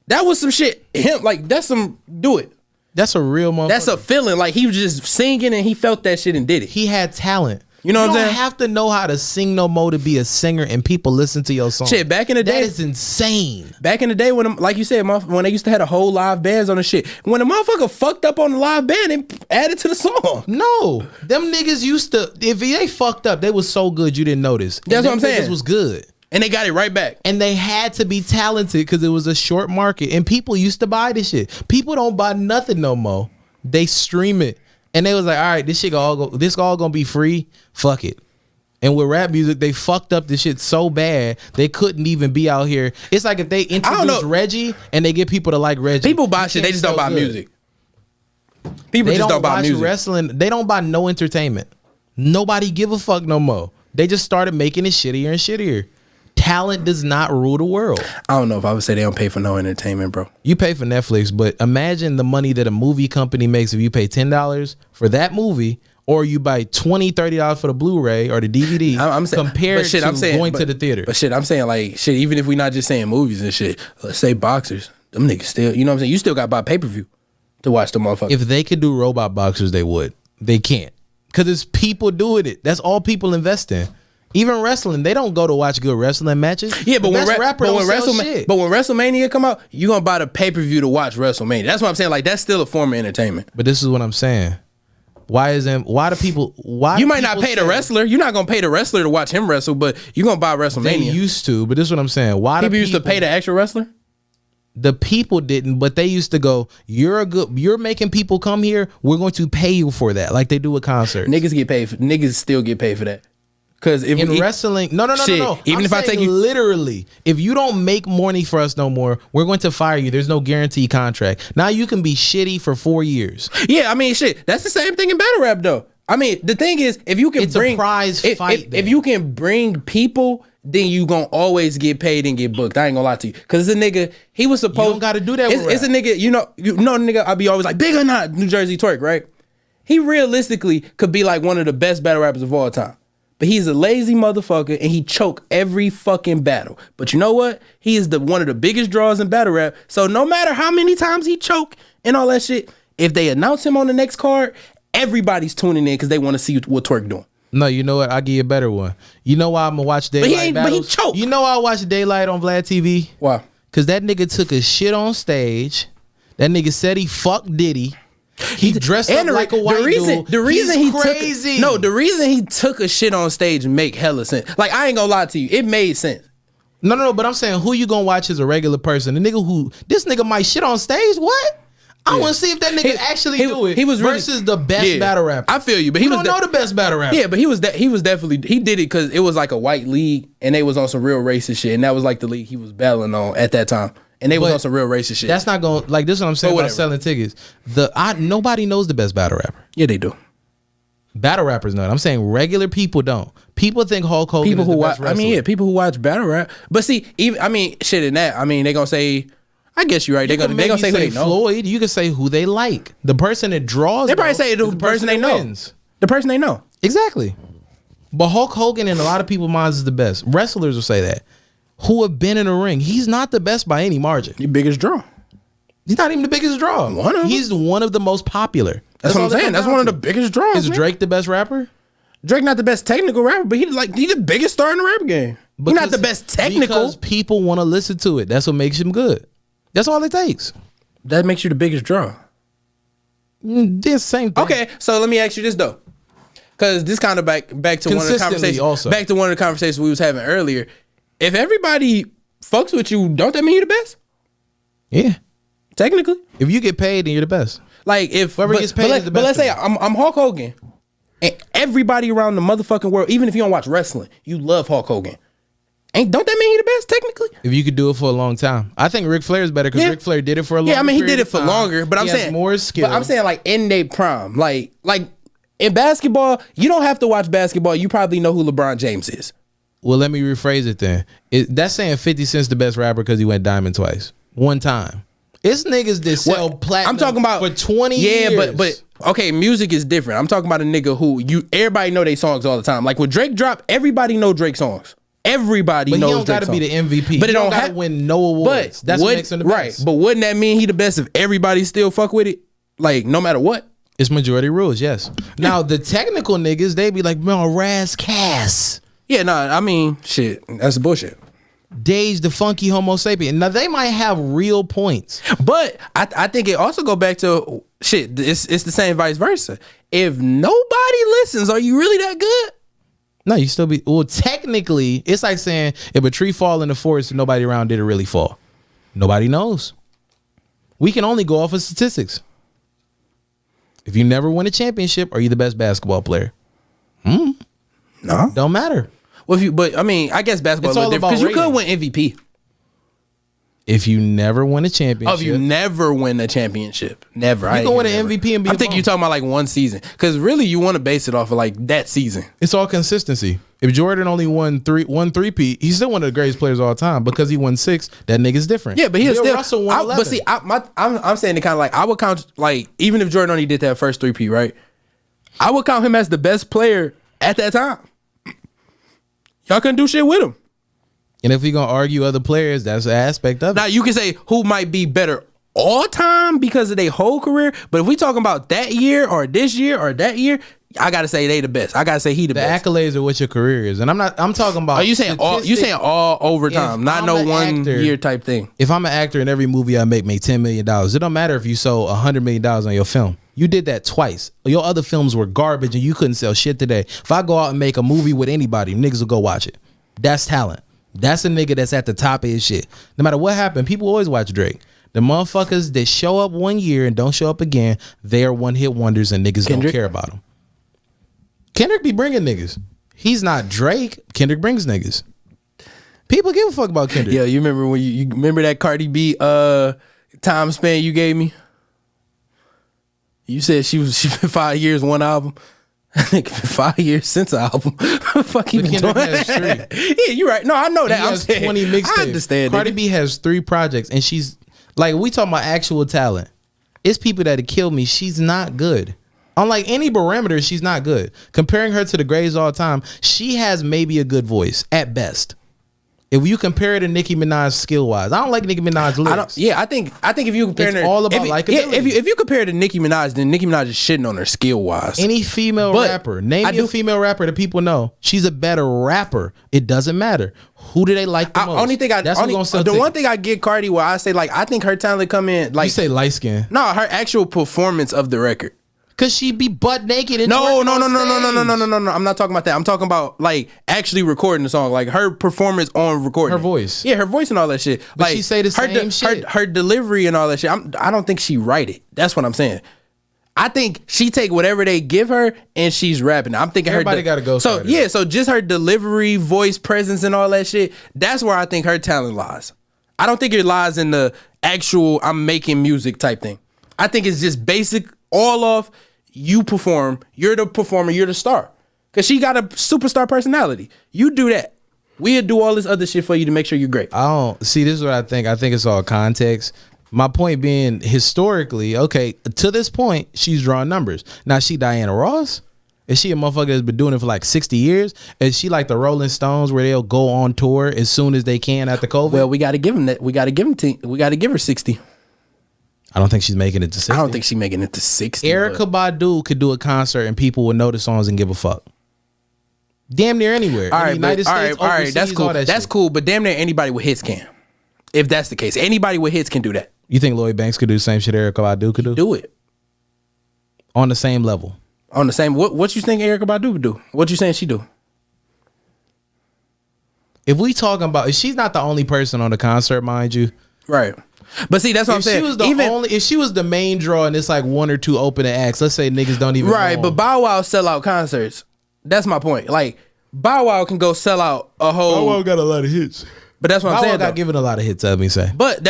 that was some shit. That's some do it. That's a real motherfucker. That's a feeling. Like he was just singing and he felt that shit and did it. He had talent. You know what I'm saying? You don't have to know how to sing no more to be a singer and people listen to your song. Shit, back in the day. That is insane. Back in the day when, like you said, when they used to have a whole live bands on the shit. When a motherfucker fucked up on the live band and added to the song. No. Them niggas used to, if they fucked up, they was so good you didn't notice. That's what I'm saying. Niggas was good. And they got it right back. And they had to be talented because it was a short market. And people used to buy this shit. People don't buy nothing no more. They stream it. And they was like, all right, this all gonna be free. Fuck it. And with rap music, they fucked up this shit so bad they couldn't even be out here. It's like if they introduce Reggie and they get people to like Reggie. People buy shit, they just don't buy music. People just don't buy music. Wrestling, they don't buy no entertainment. Nobody give a fuck no more. They just started making it shittier and shittier. talent does not rule the world. I don't know if I would say they don't pay for no entertainment, bro. You pay for Netflix, but imagine the money that a movie company makes if you pay $10 for that movie, or you buy $20, $30 for the Blu-ray or the DVD. I'm saying, compared to going to the theater. But shit, I'm saying like shit. Even if we not just saying movies and shit, let's say boxers. Them niggas still, you know what I'm saying? You still got to buy pay-per-view to watch the motherfucker. If they could do robot boxers, they would. They can't. Because it's people doing it. That's all people invest in. Even wrestling, they don't go to watch good wrestling matches. Yeah, but when WrestleMania come out, you going to buy the pay-per-view to watch WrestleMania. That's what I'm saying. Like, that's still a form of entertainment. But this is what I'm saying. Why do people you might not pay the wrestler. You're not gonna pay the wrestler to watch him wrestle, but you're gonna buy WrestleMania. They used to, but this is what I'm saying. Why people used to pay the actual wrestler? The people didn't, but they used to go, you're making people come here, we're going to pay you for that, like they do with concerts. Niggas still get paid for that. Because if in wrestling, no. Even if I take you literally, if you don't make money for us no more, we're going to fire you. There's no guaranteed contract. Now you can be shitty for 4 years. Yeah, I mean, shit. That's the same thing in battle rap, though. I mean, the thing is, if you can it's a prize fight. If you can bring people, then you gonna always get paid and get booked. I ain't gonna lie to you, because it's a nigga. He was supposed. You don't got to do that. It's a nigga. You know, nigga. I be always like, big or not, New Jersey Twerk, right? He realistically could be like one of the best battle rappers of all time. But he's a lazy motherfucker and he choke every fucking battle. But you know what? He is one of the biggest draws in battle rap. So no matter how many times he choke and all that shit, if they announce him on the next card, everybody's tuning in because they want to see what Twerk doing. No, you know what? I'll give you a better one. You know why I'm gonna watch Daylight battles? But he choked. You know why I watch Daylight on Vlad TV? Why? Because that nigga took a shit on stage. That nigga said he fucked Diddy. He dressed up like a white dude. The reason he took a shit on stage make hella sense. Like, I ain't gonna lie to you, it made sense. No, but I'm saying, who you gonna watch as a regular person? This nigga might shit on stage. What? I want to see if that nigga actually do it. He was versus the best battle rapper. I feel you, but he don't know the best battle rapper. Yeah, but he was definitely he did it because it was like a white league and they was on some real racist shit, and that was like the league he was battling on at that time. And they was on some real racist shit. That's not going like this is what I'm saying about selling tickets. Nobody knows the best battle rapper. Yeah, they do. Battle rappers know it. I'm saying regular people don't. People think Hulk Hogan is the best wrestler. People who watch battle rap. But see, shit in that. I mean, they gonna say. I guess you're right. They gonna say who they know. Floyd. You can say who they like. The person that draws. They probably say the person they know. Wins. The person they know. Exactly. But Hulk Hogan in a lot of people's minds is the best. Wrestlers will say that. Who have been in a ring. He's not the best by any margin. The biggest draw. He's not even the biggest draw. He's one of the most popular. That's what I'm saying. That's one of the biggest draws. Is Drake the best rapper? Drake not the best technical rapper, but he's the biggest star in the rap game. He's not the best technical. Because people want to listen to it. That's what makes him good. That's all it takes. That makes you the biggest draw. This same thing. Okay, so let me ask you this though. Because this kind of back to one of the conversations. Also. Back to one of the conversations we was having earlier. If everybody fucks with you, don't that mean you're the best? Yeah. Technically. If you get paid, then you're the best. Like if whoever gets paid is the best. But let's say I'm Hulk Hogan. And everybody around the motherfucking world, even if you don't watch wrestling, you love Hulk Hogan. Don't that mean he the best technically? If you could do it for a long time. I think Ric Flair is better because Ric Flair did it for a long time. Yeah, I mean he did it for longer, but I'm saying more skill. But I'm saying like in their prime. Like in basketball, you don't have to watch basketball. You probably know who LeBron James is. Well, let me rephrase it then. That's saying 50 Cent's the best rapper because he went diamond twice. One time. It's niggas that sell platinum I'm talking about, for 20 years. Yeah, but okay, music is different. I'm talking about a nigga who everybody know they songs all the time. Like when Drake drop, everybody know Drake songs. Everybody knows Drake songs. But he don't gotta be the MVP. But he don't gotta win no awards. That's what makes him the best. Right, but wouldn't that mean he the best if everybody still fuck with it? Like no matter what? It's majority rules, yes. Now the technical niggas, they be like, man, Raz Cass. Yeah, I mean, shit, that's bullshit. Dage the funky homo sapien. Now they might have real points, but I think it also go back to shit. It's the same vice versa. If nobody listens, are you really that good? No, you still be. Well, technically, it's like saying if a tree fall in the forest and nobody around, did it really fall? Nobody knows. We can only go off of statistics. If you never win a championship, are you the best basketball player? No, don't matter. Well, but I mean, I guess basketball is different because you could win MVP. If you never win a championship. Oh, if you never win a championship. Never. You can win an MVP and be I think you're talking about like one season. Because really you want to base it off of like that season. It's all consistency. If Jordan only won three-peat, he's still one of the greatest players of all time. Because he won 6, that nigga's different. Yeah, but he'll still. Russell won 11. But see, I'm saying it kind of like, I would count, like, even if Jordan only did that first 3-peat, right? I would count him as the best player at that time. Y'all couldn't do shit with him. And if we're going to argue other players, that's an aspect of it. Now, you can say who might be better all time because of their whole career. But if we talking about that year or this year or that year, I got to say they the best. I got to say he the best. The accolades are what your career is. And I'm talking about. Are you saying all overtime, not no 1 year type thing? If I'm an actor and every movie I make $10 million, it don't matter if you sold $100 million on your film. You did that twice. Your other films were garbage and you couldn't sell shit today. If I go out and make a movie with anybody, niggas will go watch it. That's talent. That's a nigga that's at the top of his shit. No matter what happened, people always watch Drake. The motherfuckers that show up 1 year and don't show up again, they are one-hit wonders and niggas don't care about them. Kendrick be bringing niggas. He's not Drake. Kendrick brings niggas. People give a fuck about Kendrick. Yeah, you remember when you remember that Cardi B time span you gave me? You said she been 5 years, one album. I think 5 years since the album. Fuck you been doing? Yeah, you're right. No, I know that. I'm saying 20 mixtapes. I understand. Cardi B has 3 projects, and she's like, we talking about actual talent. It's people that'll kill me. She's not good. Unlike any barometer, she's not good. Comparing her to the greats all the time, she has maybe a good voice at best. If you compare her to Nicki Minaj skill wise, I don't like Nicki Minaj lyrics. I think if you compare her, all about likability. If you compare her to Nicki Minaj, then Nicki Minaj is shitting on her skill wise. Any female rapper, name me a female rapper that people know. She's a better rapper. It doesn't matter. Who do they like the most? The one thing I get Cardi where I say, like, I think her talent come in like, you say light skin. No, her actual performance of the record. Cause she be butt naked and no. I'm not talking about that. I'm talking about like actually recording the song, like her performance on recording. Her voice, yeah, her voice and all that shit. But like she say the same shit. Her delivery and all that shit. I don't think she write it. That's what I'm saying. I think she take whatever they give her and she's rapping. I'm thinking everybody got to go. So yeah, so just her delivery, voice, presence, and all that shit. That's where I think her talent lies. I don't think it lies in the actual I'm making music type thing. I think it's just basic, all off. You perform, you're the performer, you're the star. Cause she got a superstar personality. You do that. We'll do all this other shit for you to make sure you're great. I don't see, this is what I think. I think it's all context. My point being, historically, okay, to this point, she's drawing numbers. Now, she Diana Ross? Is she a motherfucker that's been doing it for like 60 years? Is she like the Rolling Stones where they'll go on tour as soon as they can after COVID? Well, we got to give them that. We got to give her 60. I don't think she's making it to 60. I don't think she's making it to 60. Erykah Badu could do a concert and people would know the songs and give a fuck. Damn near anywhere. All right, that's cool. That's cool, but damn near anybody with hits can. If that's the case, anybody with hits can do that. You think Lloyd Banks could do the same shit Erykah Badu could do? Do it. On the same level. On the same, what you think Erykah Badu would do? What you saying she do? If we talking about, if she's not the only person on the concert, mind you. Right. But see, that's what I'm saying. If she was the main draw and it's like 1 or 2 opening acts, let's say niggas don't even right, but Bow Wow sell out concerts. That's my point. Like, Bow Wow can go sell out a whole. Bow Wow got a lot of hits. But that's what I'm saying. Bow Wow got given a lot of hits, let me say. But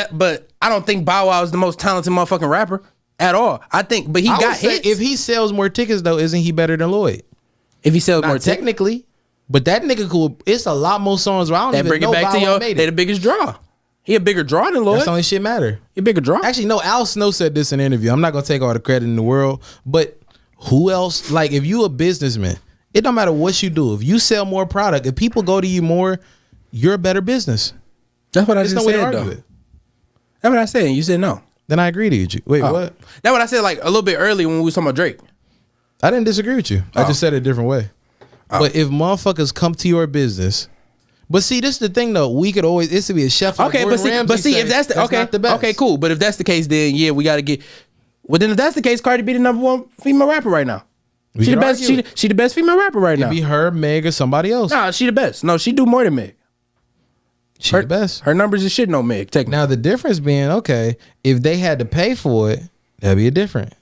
I don't think Bow Wow is the most talented motherfucking rapper at all. I think, but he got hits. If he sells more tickets though, isn't he better than Lloyd? If he sells more tickets, technically. But that nigga cool. It's a lot more songs where I don't even bring know it back Bow to Wow made it. They the biggest draw. He a bigger draw than Lloyd. That's the only shit matter. He a bigger draw. Actually, no, Al Snow said this in an interview. I'm not gonna take all the credit in the world, but who else? Like, if you a businessman, it don't matter what you do. If you sell more product, if people go to you more, you're a better business. That's what I just said, though. That's what I said, and you said no. Then I agree to you. Wait, what? That's what I said like a little bit earlier when we was talking about Drake. I didn't disagree with you. I just said it a different way. But if motherfuckers come to your business. But see, this is the thing though. We could always, this would be a chef. Okay, but see, if that's the okay, cool. But if that's the case, then yeah, we gotta get. Well, then if that's the case, Cardi be the #1 female rapper right now. She the best. She the best female rapper right now. It'd be her, Meg, or somebody else. Nah, she the best. No, she do more than Meg. She the best. Her numbers is shit no Meg. Now the difference being, okay, if they had to pay for it, that'd be different.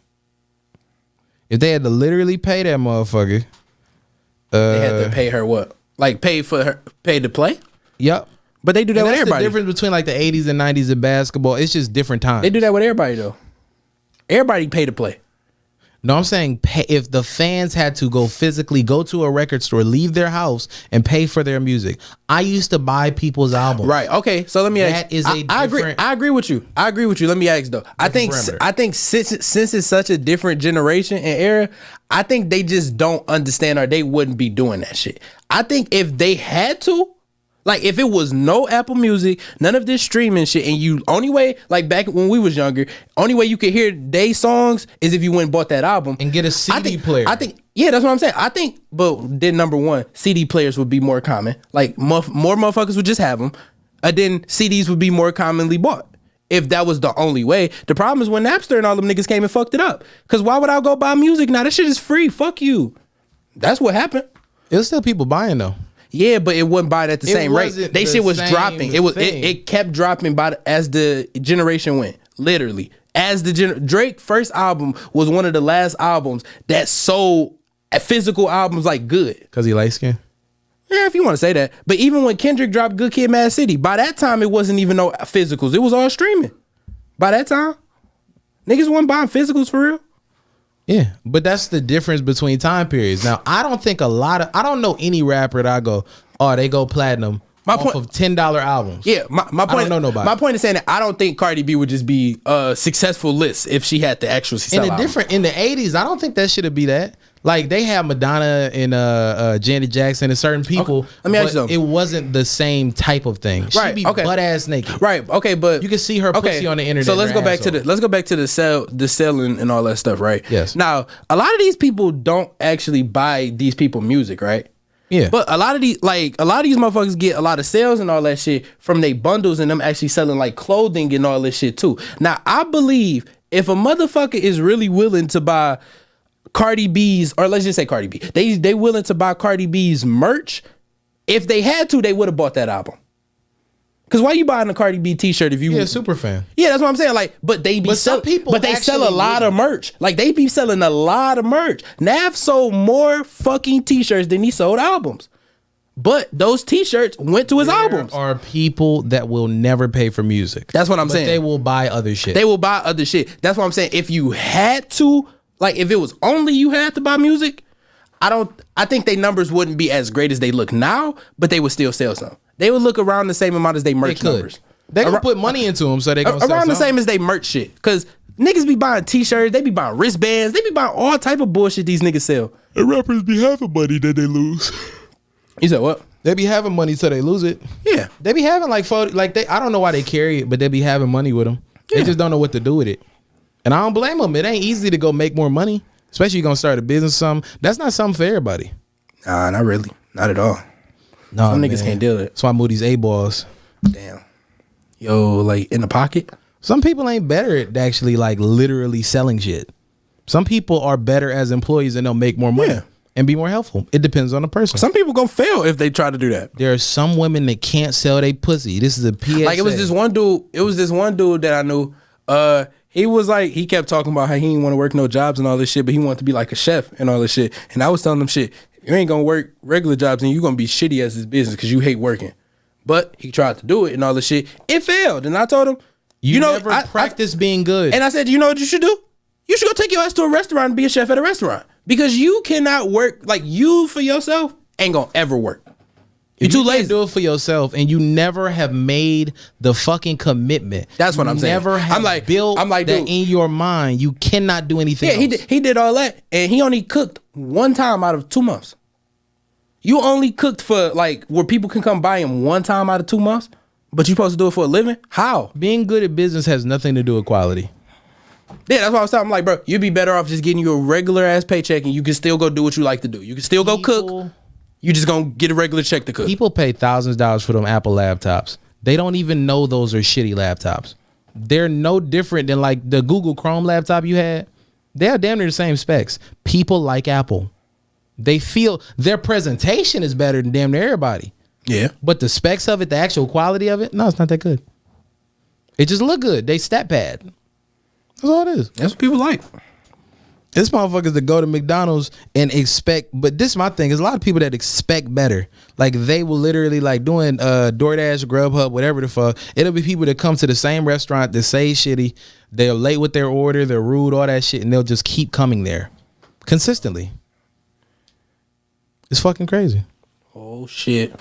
If they had to literally pay that motherfucker, they had to pay her what? Like pay to play? Yep. But they do that with everybody. The difference between like the 80s and 90s in basketball. It's just different times. They do that with everybody though. Everybody pay to play. No, I'm saying if the fans had to go physically go to a record store, leave their house, and pay for their music. I used to buy people's albums. Right. Okay. So let me ask. I agree with you. Let me ask though. I think since it's such a different generation and era, I think they just don't understand or they wouldn't be doing that shit. I think if they had to. Like, if it was no Apple Music, none of this streaming shit, and you only way, like back when we was younger, only way you could hear they songs is if you went and bought that album. And get a CD player. I think, yeah, that's what I'm saying. I think, but then number one, CD players would be more common. Like, more motherfuckers would just have them. And then CDs would be more commonly bought. If that was the only way. The problem is when Napster and all them niggas came and fucked it up. Because why would I go buy music now? That shit is free. Fuck you. That's what happened. There's still people buying, though. Yeah, but it wasn't buying at the same rate. They shit was dropping. It kept dropping as the generation went. Literally, Drake first album was one of the last albums that sold physical albums like good. Cause he light skinned. Yeah, if you want to say that. But even when Kendrick dropped Good Kid, Mad City, by that time it wasn't even no physicals. It was all streaming. By that time, niggas wasn't buying physicals for real. Yeah, but that's the difference between time periods. Now, I don't know any rapper that I go, oh, they go platinum off of $10 albums. Yeah, my point. I don't know nobody. My point is saying that I don't think Cardi B would just be a successful list if she had the actual sell in the 80s, I don't think that should be that. Like, they had Madonna and Janet Jackson and certain people. Okay. Let me ask you something. It wasn't the same type of thing. She'd be butt ass naked. Right. Okay, but you can see her pussy on the internet. So let's go back to the selling and all that stuff, right? Yes. Now, a lot of these people don't actually buy these people music, right? Yeah. But a lot of these motherfuckers get a lot of sales and all that shit from their bundles and them actually selling like clothing and all this shit too. Now, I believe if a motherfucker is really willing to buy Cardi B's, or let's just say Cardi B, they willing to buy Cardi B's merch. If they had to, they would have bought that album. Cause why you buying a Cardi B t-shirt if you super fan? Yeah, that's what I'm saying. Like, but they sell a lot of merch. Like, they be selling a lot of merch. Nav sold more fucking t-shirts than he sold albums. But those t-shirts went to his albums. There are people that will never pay for music. That's what I'm saying. They will buy other shit. That's what I'm saying. If you had to, like, if it was only you had to buy music, I think their numbers wouldn't be as great as they look now, but they would still sell some. They would look around the same amount as they merch numbers. They gonna put money into them, so they gonna sell around the same as they merch shit. Cause niggas be buying t-shirts, they be buying wristbands, they be buying all type of bullshit these niggas sell. And rappers be having money that they lose. You said what? They be having money so they lose it. Yeah. They be having like I don't know why they carry it, but they be having money with them. Yeah. They just don't know what to do with it. And I don't blame them. It ain't easy to go make more money, especially you gonna start a business or something. That's not something for everybody. Nah, not really. Not at all. No, some niggas can't deal with it. That's why I move these A-balls. Damn. Yo, like in the pocket? Some people ain't better at actually like literally selling shit. Some people are better as employees and they'll make more money and be more helpful. It depends on the person. Some people gonna fail if they try to do that. There are some women that can't sell their pussy. This is a PSA. Like, it was this one dude that I knew. He was like, he kept talking about how he didn't want to work no jobs and all this shit, but he wanted to be like a chef and all this shit. And I was telling him, shit, you ain't gonna work regular jobs and you gonna be shitty as this business because you hate working. But he tried to do it and all this shit. It failed. And I told him, you know, never practice being good. And I said, you know what you should do? You should go take your ass to a restaurant and be a chef at a restaurant. Because you cannot work, like, you for yourself ain't gonna ever work. You're too lazy. You do it for yourself, and you never have made the fucking commitment. That's what I'm saying. Never have built that dude, in your mind. You cannot do anything else. He did all that, and he only cooked one time out of 2 months. You only cooked for, like, where people can come by him one time out of 2 months, but you supposed to do it for a living? How? Being good at business has nothing to do with quality. Yeah, that's what I was talking. I'm like, bro, you'd be better off just getting you a regular ass paycheck, and you can still go do what you like to do. You can still go cook. You just gonna get a regular check to cook. People pay thousands of dollars for them Apple laptops. They don't even know those are shitty laptops. They're no different than like the Google Chrome laptop you had. They are damn near the same specs. People like Apple. They feel their presentation is better than damn near everybody. Yeah. But the specs of it, the actual quality of it, no, it's not that good. It just look good. They stat pad. That's all it is. That's what people like. It's motherfuckers that go to McDonald's and expect, but this is my thing. There's a lot of people that expect better. Like they will literally like doing DoorDash, Grubhub, whatever the fuck. It'll be people that come to the same restaurant that say shitty. They're late with their order. They're rude, all that shit, and they'll just keep coming there consistently. It's fucking crazy. Oh shit.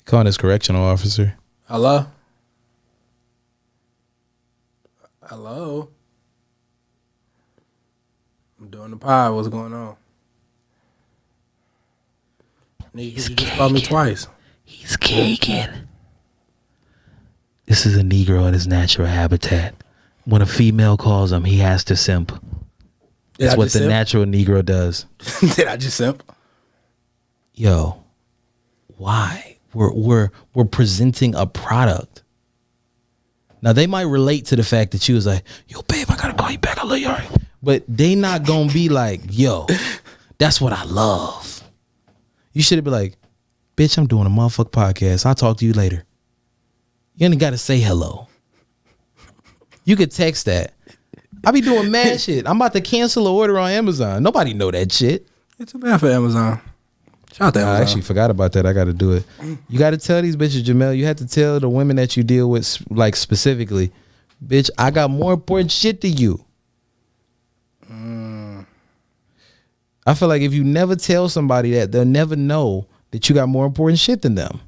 Calling this correctional officer. Hello? Hello? I'm doing the pod. What's going on? Nigga, you just called me twice. He's caking. This is a Negro in his natural habitat. When a female calls him, he has to simp. That's what the natural Negro does. Did I just simp? Yo, why? We're presenting a product. Now they might relate to the fact that you was like, yo, babe, I gotta call you back. I love you. All right. But they not gonna be like, yo, that's what I love. You should have been like, bitch, I'm doing a motherfucking podcast. I'll talk to you later. You ain't gotta say hello. You could text that. I be doing mad shit. I'm about to cancel an order on Amazon. Nobody know that shit. It's too bad for Amazon. Shout out to Amazon. I actually forgot about that. I got to do it. You got to tell these bitches, Jamel. You have to tell the women that you deal with, like specifically, bitch, I got more important shit to you. I feel like if you never tell somebody that, they'll never know that you got more important shit than them.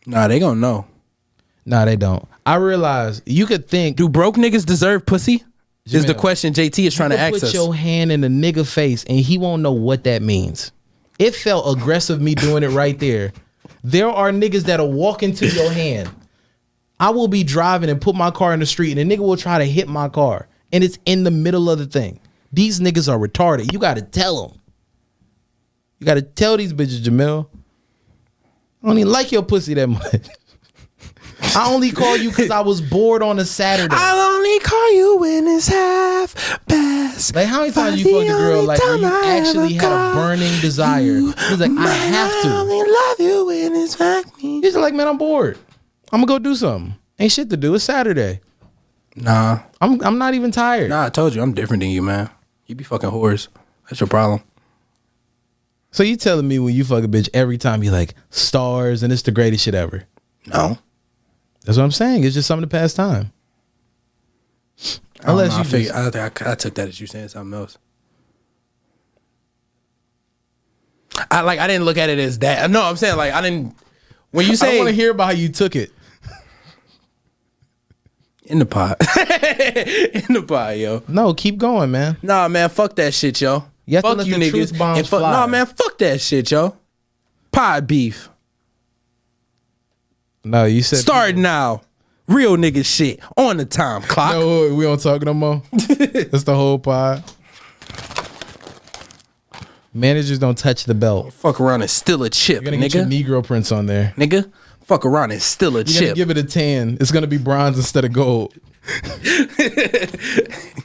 Nah, they gonna know. Nah, they don't. I realize you could think, do broke niggas deserve pussy? Jamel, is the question JT is trying to ask us. Put your hand in a nigga face and he won't know what that means. It felt aggressive me doing it right there. There are niggas that'll walk into your hand. I will be driving and put my car in the street and a nigga will try to hit my car and it's in the middle of the thing. These niggas are retarded. You got to tell them. You got to tell these bitches, Jamel. I don't even like your pussy that much. I only call you because I was bored on a Saturday. I'll only call you when it's half past. Like how many times you fucked a girl like where you actually had a burning desire? He's like, I have to. I only love you when it's fuck me. He's like, man, I'm bored. I'm gonna go do something. Ain't shit to do. It's Saturday. Nah. I'm not even tired. Nah, I told you I'm different than you, man. You be fucking whores. That's your problem. So you telling me when you fuck a bitch every time you like stars and it's the greatest shit ever? No. That's what I'm saying. It's just something to pass time. Unless I took that as you saying something else. I didn't look at it as that. No, I'm saying like I didn't. When you say, I want to hear about how you took it. In the pot. In the pot, yo. No, keep going, man. Nah, man, fuck that shit, yo. You have fuck to let you the niggas. truth bombs fly. Nah, man, fuck that shit, yo. Pod beef. No, you said start now. Real nigga shit on the time clock. No, we don't talk no more. That's the whole pod. Managers don't touch the belt. Fuck around and steal a chip, You're gonna nigga. get your Negro prints on there, nigga. Fuck around and steal a chip. You're gonna give it a 10. It's gonna be bronze instead of gold.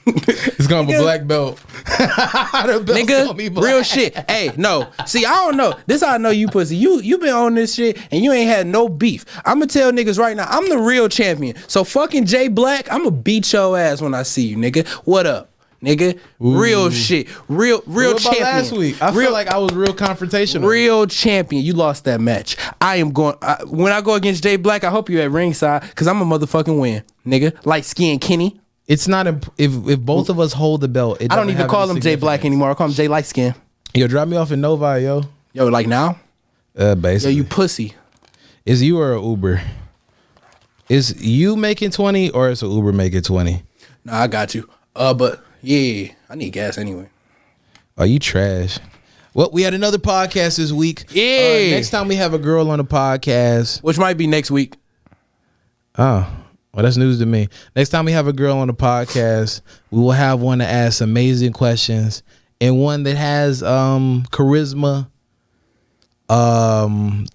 It's gonna be a black belt. Nigga, real shit. Hey, no. See, I don't know. This how I know you pussy. You been on this shit and you ain't had no beef. I'ma tell niggas right now, I'm the real champion. So fucking Jay Black, I'ma beat your ass when I see you, nigga. What up? Nigga, real shit, real champion. Last week, I feel like I was real confrontational. Real champion. You lost that match. I am going. When I go against Jay Black, I hope you at ringside because I'm a motherfucking win, nigga. Light skin Kenny. It's not if both of us hold the belt. I don't even call him Jay Black anymore. I call him Jay Light Skin. Yo, drop me off in Novi, yo. Yo, like now? Basically. Yo, you pussy. Is you or an Uber? Is you making 20 or is an Uber making 20? Nah, I got you. But. Yeah, I need gas anyway. Oh, you trash. Well, we had another podcast this week. Yeah. Next time we have a girl on the podcast. Which might be next week. Oh, well, that's news to me. Next time we have a girl on the podcast, we will have one that asks amazing questions and one that has charisma,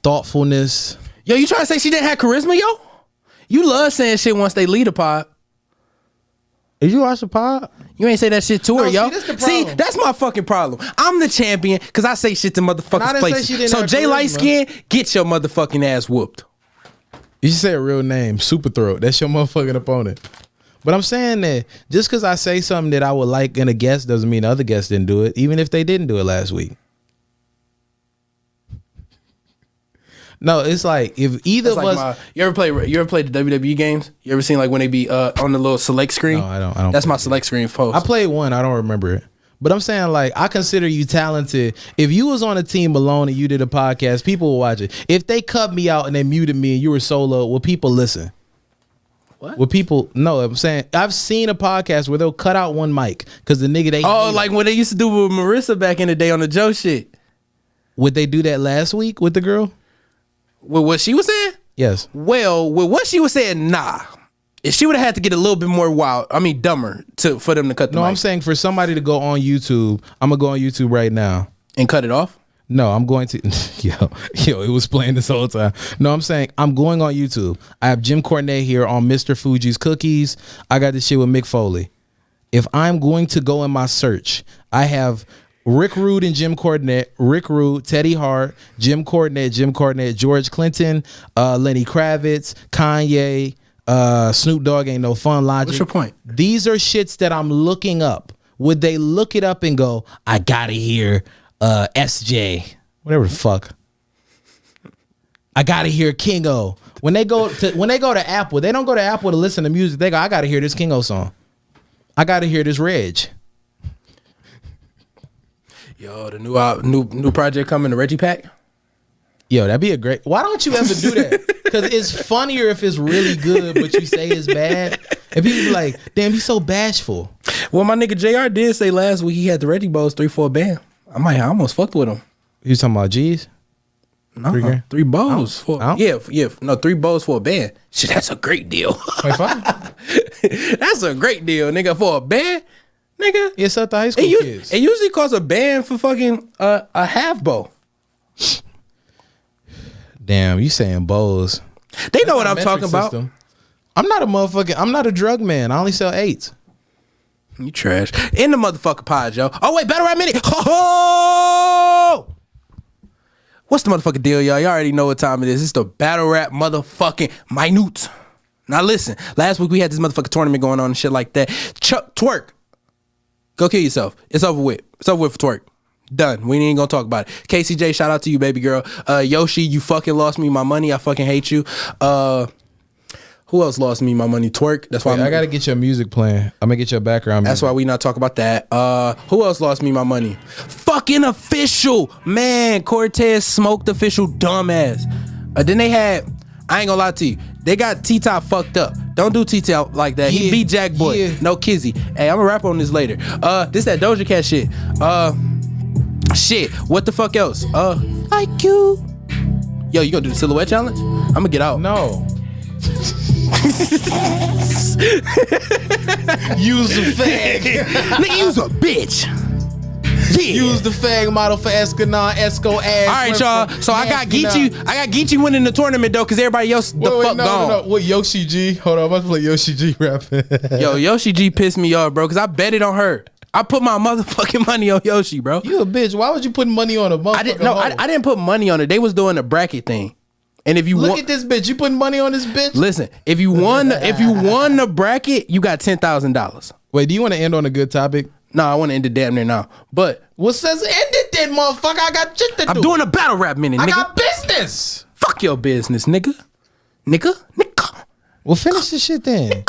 thoughtfulness. Yo, you trying to say she didn't have charisma, yo? You love saying shit once they lead a pod. Did you watch the pod? You ain't say that shit to her, yo. See, that's my fucking problem. I'm the champion because I say shit to motherfuckers' places. So Jay Light Skin, get your motherfucking ass whooped. You should say a real name, Super Throat. That's your motherfucking opponent. But I'm saying that just because I say something that I would like in a guest doesn't mean the other guests didn't do it, even if they didn't do it last week. No, it's like if either of us. You ever play the WWE games? You ever seen like when they be on the little select screen? No, I don't. That's my select screen post. I played one. I don't remember it. But I'm saying, like, I consider you talented. If you was on a team alone and you did a podcast, people will watch it. If they cut me out and they muted me and you were solo, will people listen? What? Will people? No, I'm saying I've seen a podcast where they'll cut out one mic because the nigga they. Oh, like what they used to do with Marissa back in the day on the Joe shit. Would they do that last week with the girl? With what she was saying? Yes. Well, with what she was saying, nah. If she would have had to get a little bit more dumber for them to cut the mic. I'm saying for somebody to go on YouTube, I'm gonna go on YouTube right now and cut it off. No, I'm going to. Yo, it was playing this whole time. No, I'm saying I'm going on YouTube. I have Jim Cornette here on Mr. Fuji's Cookies. I got this shit with Mick Foley. If I'm going to go in my search, I have Rick Rude and Jim Cornette, Rick Rude, Teddy Hart, Jim Cornette, George Clinton, Lenny Kravitz, Kanye. Snoop Dogg ain't no fun. Logic. What's your point? These are shits that I'm looking up. Would they look it up and go, I gotta hear SJ, whatever the fuck. I gotta hear Kingo. When they go to Apple, they don't go to Apple to listen to music. They go, I gotta hear this Kingo song. I gotta hear this Reg. Yo, the new project coming, the Reggie Pack. Yo, that'd be a great. Why don't you ever do that? Because it's funnier if it's really good, but you say it's bad, and people be like, "Damn, he's so bashful." Well, my nigga JR did say last week he had the Reggie Bowls 3 for a band. I almost fucked with him. You talking about G's? No, 3 bowls for 3 bowls for a band. Shit, that's a great deal. That's a great deal, nigga, for a band, nigga. It's at the high school kids. It usually costs a band for fucking a half bowl. Damn, you saying bowls. They know what I'm talking about. I'm not a motherfucking, I'm not a drug man. I only sell 8s. You trash. In the motherfucking pod, yo. Oh, wait, Battle Rap Minute. Ho-ho! What's the motherfucking deal, y'all? Y'all already know what time it is. It's the Battle Rap motherfucking minute. Now listen, last week we had this motherfucking tournament going on and shit like that. Twerk. Go kill yourself. It's over with. It's over with for Twerk. Done. We ain't gonna talk about it. KCJ, shout out to you, baby girl. Yoshi, you fucking lost me my money. I fucking hate you. Who else lost me my money? Twerk. That's why I gotta get your music playing. I'm gonna get your background music. That's why we not talk about that. Who else lost me my money? Fucking Official. Man, Cortez smoked Official dumbass. Then they had, I ain't gonna lie to you, they got T-Top fucked up. Don't do T-Top like that. He beat Jack Boy. Yeah. No Kizzy. Hey, I'm gonna rap on this later. This that Doja Cat shit. Shit, what the fuck else? Like you. Yo, you gonna do the silhouette challenge? I'm gonna get out. No. Use the fag. Nigga, use a bitch. Yeah. Use the fag model for Escanor, Esco ass. All right, y'all. So I got Geechee winning the tournament though, cause everybody else gone. No. What Yoshi G? Hold on, I'm about to play Yoshi G rapping. Yo, Yoshi G pissed me off, bro, cause I bet it on her. I put my motherfucking money on Yoshi, bro. You a bitch. Why would you put money on a motherfucker? I didn't put money on it. They was doing a bracket thing. And if you look at this bitch, you putting money on this bitch? Listen, if you won the bracket, you got $10,000. Wait, do you want to end on a good topic? No, I want to end it damn near now. But what says end it then, motherfucker? I got shit to do. I'm doing a battle rap minute, nigga. I got business. Fuck your business, nigga. Well, finish this shit then.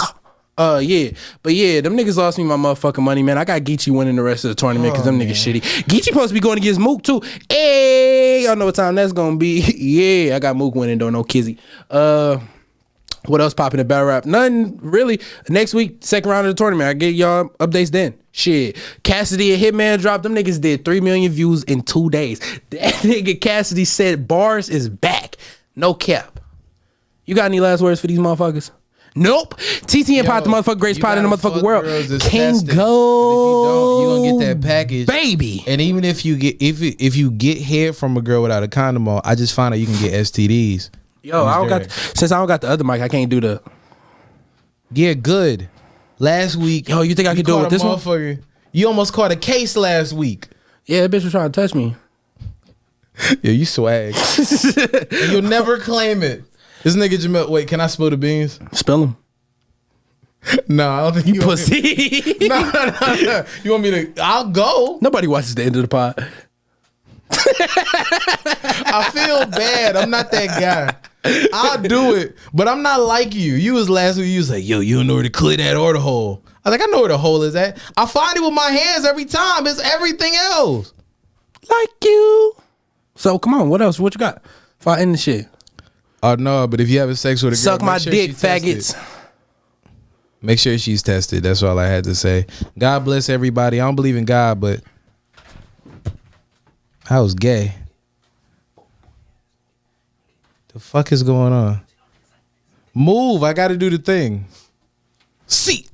Yeah. But yeah, them niggas lost me my motherfucking money, man. I got Geechee winning the rest of the tournament because them niggas shitty. Geechee supposed to be going against Mook too. Hey, y'all know what time that's gonna be. Yeah, I got Mook winning though, no Kizzy. What else popping in battle rap? Nothing really. Next week, second round of the tournament. I get y'all updates then. Shit. Cassidy and Hitman dropped. Them niggas did 3 million views in 2 days. That nigga Cassidy said bars is back. No cap. You got any last words for these motherfuckers? Nope. TTN POD, the motherfucking greatest pod in the motherfucking world. Kingo. If you don't, you gonna get that package, baby. And even if you get head from a girl without a condom on, I just found out you can get STDs. Yo, since I don't got the other mic, I can't do the. Yeah, good. Last week, yo, you think I could do it with this one? You almost caught a case last week. Yeah, that bitch was trying to touch me. Yeah, you swag. And you'll never claim it. This nigga Jamel. Wait, can I spill the beans? Spill them. No, I don't think you pussy. No. You want me to? I'll go. Nobody watches the end of the pod. I feel bad. I'm not that guy. I'll do it, but I'm not like you. You was last week. You was like, yo, you don't know where to clear that order hole. I was like, I know where the hole is at. I find it with my hands every time. It's everything else. Like you. So come on, what else? What you got? If I end the shit. Oh no, but if you having sex with a girl, suck my dick, faggots. Make sure she's tested. That's all I had to say. God bless everybody. I don't believe in God, but I was gay. The fuck is going on? Move. I got to do the thing. See.